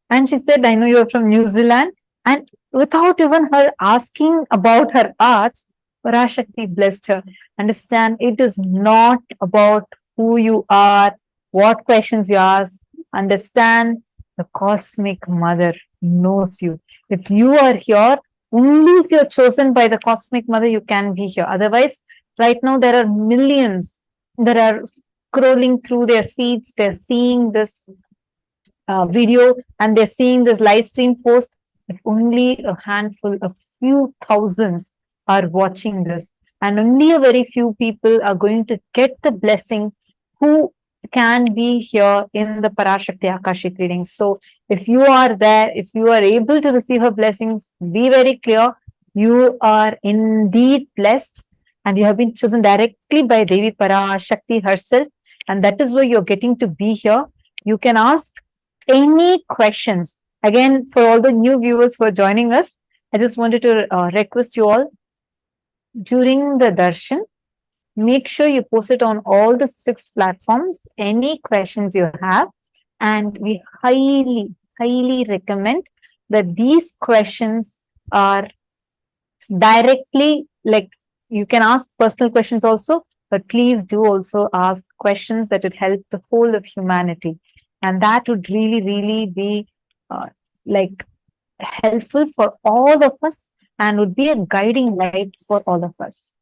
And she said, "I know you're from New Zealand." And without even her asking about her arts, Parashakti blessed her. Understand, it is not about who you are, what questions you ask. Understand, the cosmic mother knows you. If you are here, only if you're chosen by the cosmic mother, you can be here. Otherwise, right now, there are millions that are scrolling through their feeds. They're seeing this video and they're seeing this live stream post, but only a handful, a few thousands are watching this. And only a very few people are going to get the blessing who can be here in the Parashakti Akashic Readings. So if you are there, if you are able to receive her blessings, be very clear. You are indeed blessed and you have been chosen directly by Devi Parashakti herself. And that is why you're getting to be here. You can ask any questions. Again, for all the new viewers who are joining us, I just wanted to request you all during the darshan, make sure you post it on all the 6 platforms, any questions you have. And we highly, highly recommend that these questions are directly, like, you can ask personal questions also, but please do also ask questions that would help the whole of humanity. And that would really, really be like helpful for all of us and would be a guiding light for all of us.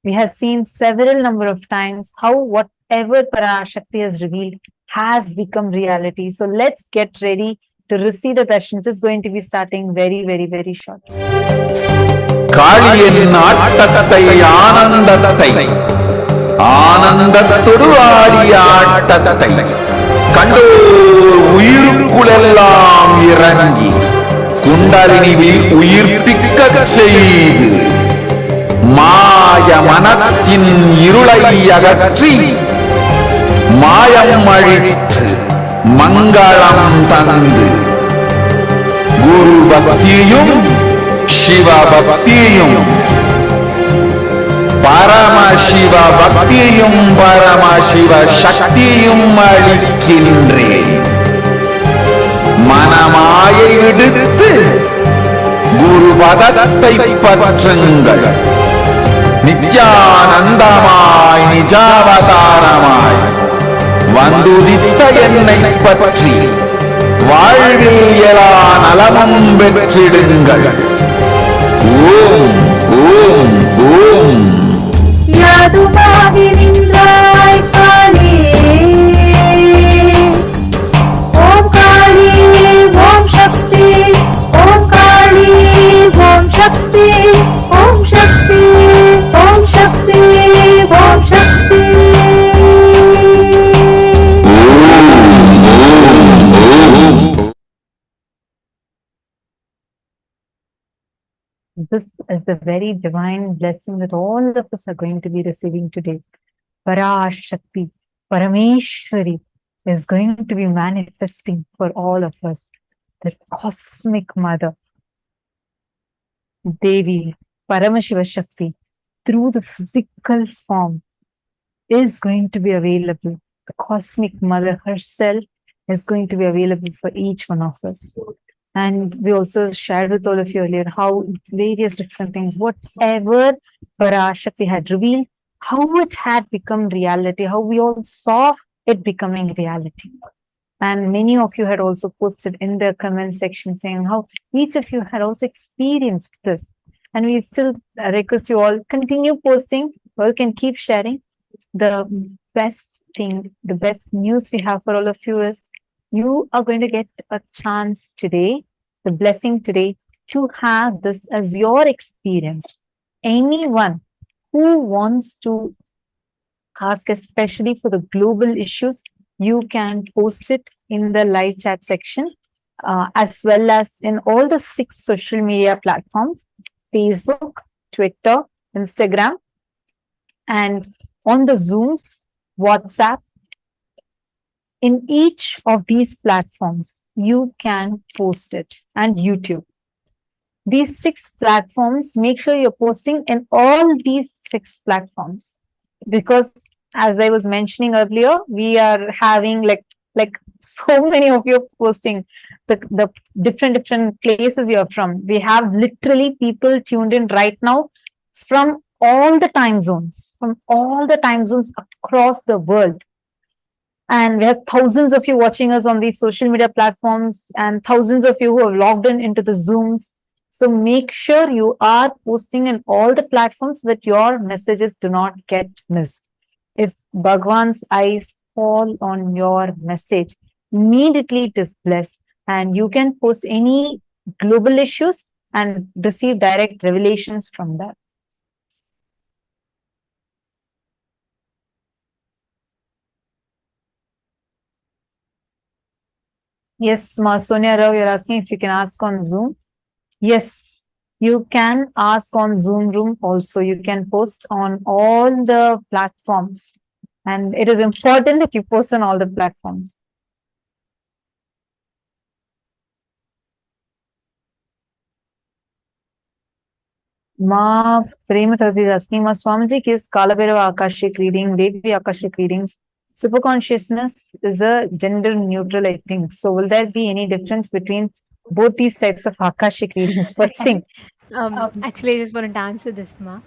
We have seen several number of times how whatever Parashakti has revealed has become reality. So let's get ready to receive the darshan. It's just going to be starting very, very, very short. காளியின் ஆட்டத்தை ஆனந்தத்தை ஆனந்தத்தொடு ஆடிய ஆட்டத்தை கண்டோர் உயிருக்குளெல்லாம் இறங்கி குண்டலினிவில் உயிர்ப்பிக்கச் செய்து மாய மனத்தின் இருளை அகற்றி மாயம் அழித்து மங்களம் தந்து குரு பக்தியும் சிவ பக்தியும் பரமசிவ பக்தியும் பரமசிவ சக்தியும் அளிக்கின்றேன். மனமாயை விடுத்து குரு பதத்தை பற்றுங்கள். நித்யானந்தமாய் நிஜாவதாரமாய் வந்துதித்த என்னை பற்றி வாழ்வில் எல்லா நலமும் பெற்றிடுங்கள். ஓம் ஓம் ஓம். யாதுமாகி நின்றாய் காளி, ஓம் காளி ஓம் சக்தி, ஓம் காளி ஓம் சக்தி, ஓம் சக்தி ஓம் சக்தி ஓம் சக்தி. This is the very divine blessing that all of us are going to be receiving today. Parashakti, Parameshwari is going to be manifesting for all of us. The cosmic mother, Devi, Paramashiva Shakti, through the physical form is going to be available. The cosmic mother herself is going to be available for each one of us. And we also shared with all of you earlier how various different things, whatever Parashakti had revealed, how it had become reality, how we all saw it becoming reality. And many of you had also posted in the comment section saying how each of you had also experienced this. And we still request you all continue posting, or you can keep sharing. The best thing, the best news we have for all of you is you are going to get a chance today, the blessing today, to have this as your experience. Anyone who wants to ask, especially for the global issues, you can post it in the live chat section, as well as in all the 6 social media platforms, Facebook, Twitter, Instagram, and on the Zooms, WhatsApp. In each of these platforms, you can post it, and YouTube. These 6 platforms, make sure you're posting in all these 6 platforms, because as I was mentioning earlier, we are having like so many of you posting the different places you're from. We have literally people tuned in right now from all the time zones, across the world. And we have thousands of you watching us on these social media platforms, and thousands of you who have logged in into the Zooms. So make sure you are posting in all the platforms so that your messages do not get missed. If Bhagwan's eyes fall on your message, immediately it is blessed, and you can post any global issues and receive direct revelations from that. Yes, Ma Sonia Rao, you're asking if you can ask on Zoom. Yes, you can ask on Zoom Room also. You can post on all the platforms. And it is important that you post on all the platforms. Ma Premathaji is asking, Ma Swamiji gives Kalabhairava Akashic reading, Devi Akashic readings. Superconsciousness is a gender neutral, I think. So will there be any difference between both these types of Akashic readings? First thing. Actually, I just wanted to answer this, Ma.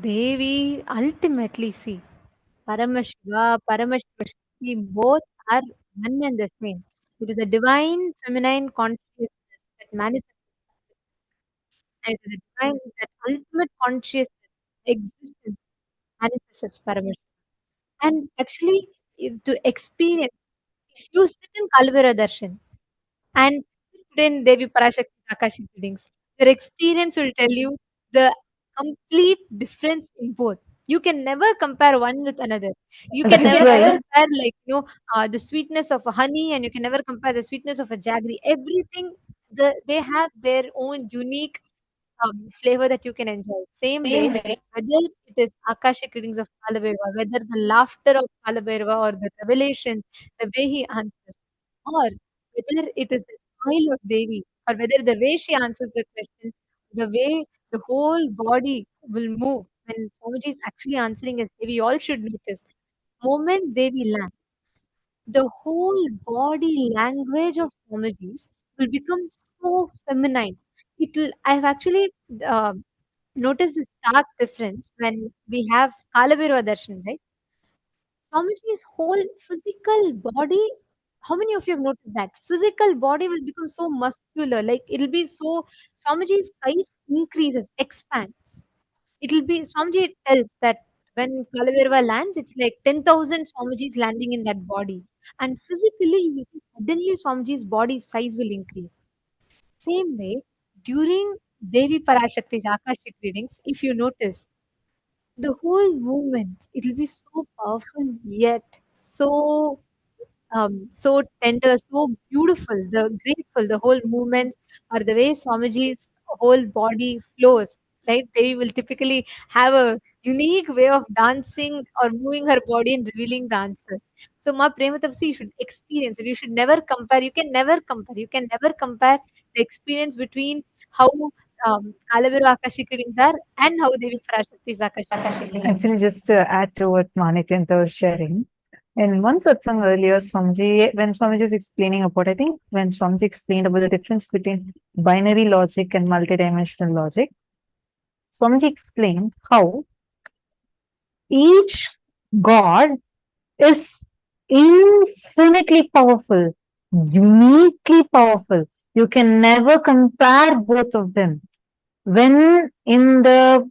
Devi ultimately see Paramashiva, Paramashivashakti, both are one and the same. It is a divine feminine consciousness that manifests, and it is a divine that ultimate consciousness existence manifests as Paramashiva. And actually, to experience, if you sit in Kalvira Darshan and sit in Devi Parashakthi Akashic Readings, your experience will tell you the complete difference in both. You can never compare one with another. You can That is never right. compare, like, the sweetness of a honey, and you can never compare the sweetness of a jaggery. Everything, they have their own unique flavor that you can enjoy. Same way, whether it is Akashic readings of Kalaberva, whether the laughter of Kalaberva or the revelation, the way he answers, or whether it is the smile of Devi, or whether the way she answers the question, the way the whole body will move when Swamiji is actually answering as Devi, all should notice. Moment Devi lands, the whole body language of Swamiji's will become so feminine. I've actually uh, noticed a stark difference when we have Kalabhairava Darshan, right? Swamiji's whole physical body, how many of you have noticed that? Physical body will become so muscular, like it'll be so, Swamiji's size increases, expands. It'll be, Swamiji tells that when Kalavirva lands, it's like 10,000 Swamijis landing in that body. And physically, you will see suddenly Swamiji's body size will increase. Same way, during Devi Parashakti's Akashic readings, if you notice, the whole movement, it'll be so powerful yet so tender, so beautiful, the graceful, the whole movements, or the way Swamiji's whole body flows, right? They will typically have a unique way of dancing or moving her body and revealing the answers. So, Ma Prematapsi, you should experience it. You should never compare. You can never compare. You can never compare the experience between how Kalaviru Akashic readings are and how Devi Parashakti's Akashic readings. Actually, just to add to what Nithyananda was sharing, in one satsang earlier, Swamiji, when Swamiji was explaining about, I think when Swamiji explained about the difference between binary logic and multidimensional logic, Swamiji explained how each God is infinitely powerful, uniquely powerful. You can never compare both of them. When the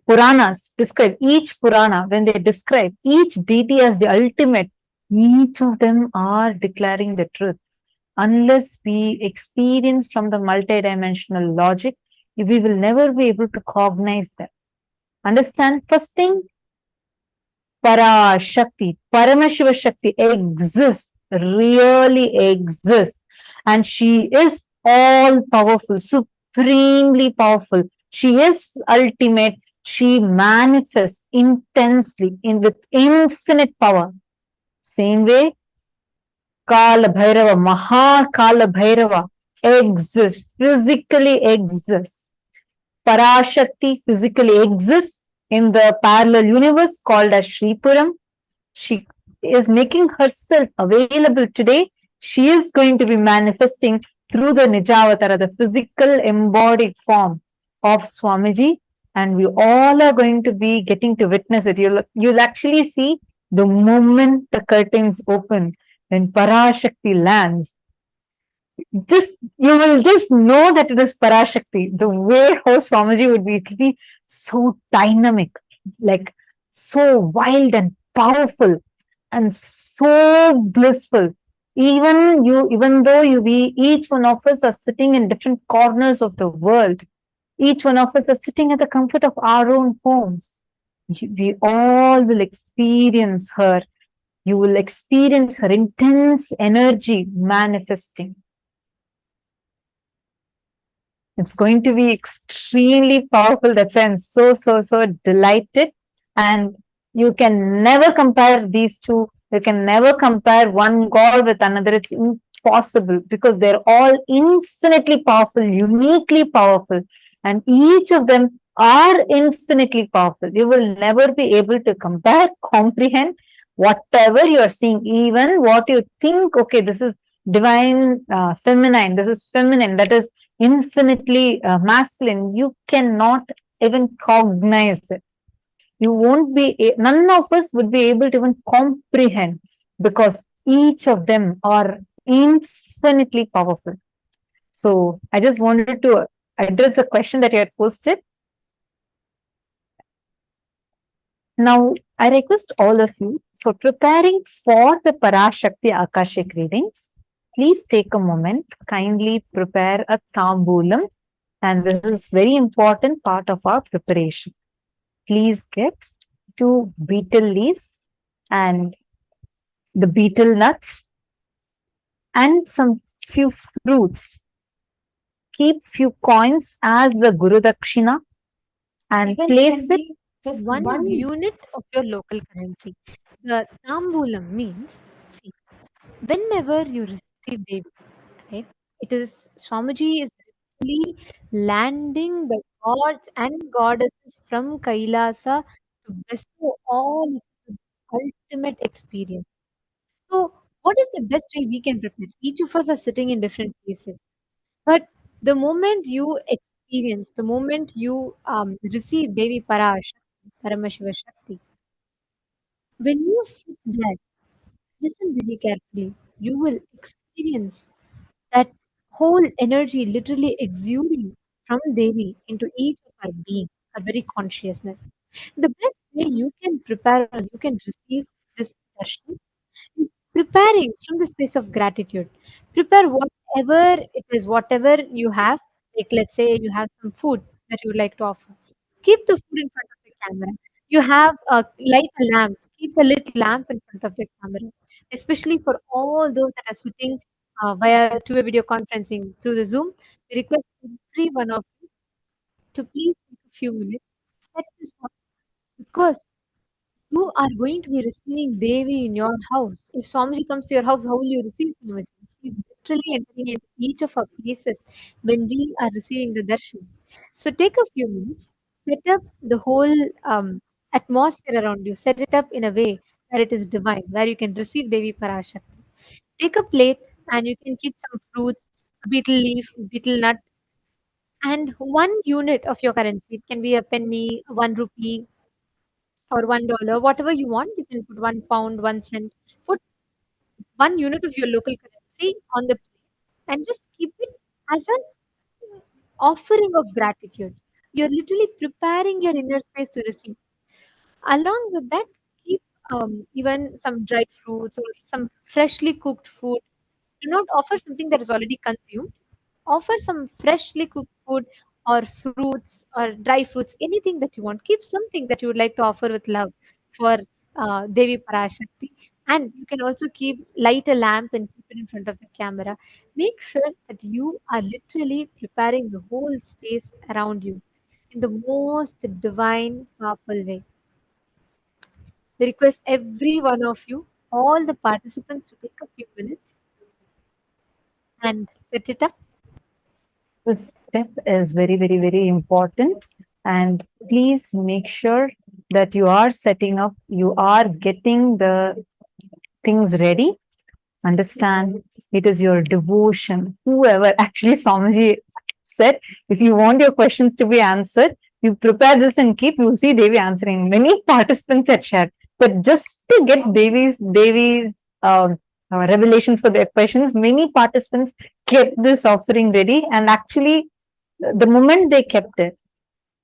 Puranas describe each Purana, when they describe each deity as the ultimate, each of them are declaring the truth. Unless we experience from the multidimensional logic, we will never be able to cognize them. Understand? First thing, Parashakti, Paramashiva Shakti exists, really exists. And she is all powerful, supremely powerful. She is ultimate. She manifests intensely with infinite power. Same way, Kala Bhairava, Mahakala Bhairava exists, physically exists. Parashakti physically exists in the parallel universe called as Shripuram. She is making herself available today. She is going to be manifesting through the Nijavatara, the physical embodied form of Swamiji, and we all are going to be getting to witness it. You'll actually see the moment the curtains open when Parashakti lands. Just you will just know that it is Parashakti. The way how Swamiji would be, it will be so dynamic, like so wild and powerful and so blissful. Even though each one of us are sitting in different corners of the world, each one of us are sitting at the comfort of our own homes. We all will experience her. You will experience her intense energy manifesting. It's going to be extremely powerful. That's why I'm so delighted. And you can never compare these two. You can never compare one God with another. It's impossible because they're all infinitely powerful, uniquely powerful. And each of them are infinitely powerful. You will never be able to compare, comprehend whatever you are seeing, even what you think, okay, this is divine feminine, this is feminine, that is infinitely masculine. You cannot even cognize it. You won't be, none of us would be able to even comprehend because each of them are infinitely powerful. So I just wanted to address the question that you had posted. Now, I request all of you for preparing for the Parashakti Akashic Readings. Please take a moment, kindly prepare a tambulam, and this is very important part of our preparation. Please get 2 betel leaves and the betel nuts and some few fruits. Keep few coins as the Guru Dakshina and place it just one unit of your local currency. The tambulam means, see, whenever you receive Devi, right, it is Swamiji is really landing the gods and goddesses from Kailasa to bestow all the ultimate experience. So, what is the best way we can prepare? Each of us are sitting in different places, but the moment you experience, the moment you receive Devi Parashakti, Paramashiva Shakti, when you sit there, listen very carefully, you will experience that whole energy literally exuding from Devi into each of our being, our very consciousness. The best way you can prepare or you can receive this darshan is preparing from the space of gratitude. Prepare whatever it is, whatever you have. Like, let's say you have some food that you would like to offer. Keep the food in front of the camera. You have light a lamp. Keep a lit lamp in front of the camera, especially for all those that are sitting via to a video conferencing through the Zoom. We request every one of you to please take a few minutes, set this up because you are going to be receiving Devi in your house. If Swamiji comes to your house, how will you receive Swamiji? He's literally entering into each of our places when we are receiving the darshan. So take a few minutes, set up the whole atmosphere around you, set it up in a way where it is divine, where you can receive Devi Parashakti. Take a plate and you can keep some fruits, betel leaf, betel nut, and one unit of your currency. It can be a penny, 1 rupee, or $1, whatever you want. You can put 1 pound, 1 cent. Put one unit of your local currency on the plate and just keep it as an offering of gratitude. You're literally preparing your inner space to receive. Along with that, keep even some dried fruits or some freshly cooked food. Do not offer something that is already consumed. Offer some freshly cooked food or fruits or dry fruits, anything that you want. Keep something that you would like to offer with love for Devi Parashakti. And you can also light a lamp and keep it in front of the camera. Make sure that you are literally preparing the whole space around you. in the most divine, powerful way. I request every one of you, all the participants, to take a few minutes and set it up. This step is very, very, very important. And please make sure that you are setting up, you are getting the things ready. Understand, it is your devotion. Whoever, actually, Swamiji said, if you want your questions to be answered, you prepare this and keep, you will see Devi answering. Many participants had shared. But just to get Devi's revelations for their questions, many participants kept this offering ready, and actually, the moment they kept it,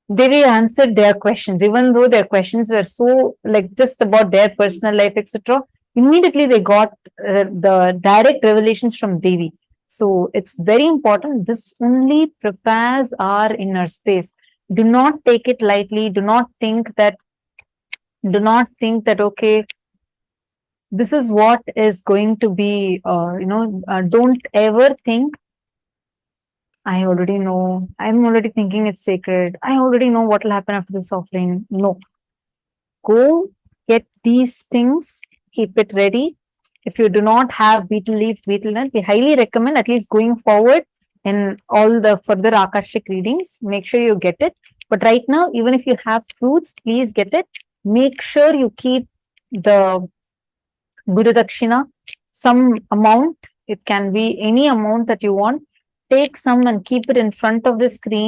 they answered their questions, even though their questions were so like just about their personal life, etc. Immediately they got the direct revelations from Devi. So it's very important. This only prepares our inner space. Do not take it lightly. Do not think that. Okay, this is what is going to be. Don't ever think I already know. I'm already thinking it's sacred. I already know what will happen after this offering. No. Go get these things, keep it ready. If you do not have betel leaf, betel nut, we highly recommend at least going forward in all the further Akashic readings. Make sure you get it. But right now, even if you have fruits, please get it. Make sure you keep the Guru Dakshina, some amount. It can be any amount that you want. Take some and keep it in front of the screen.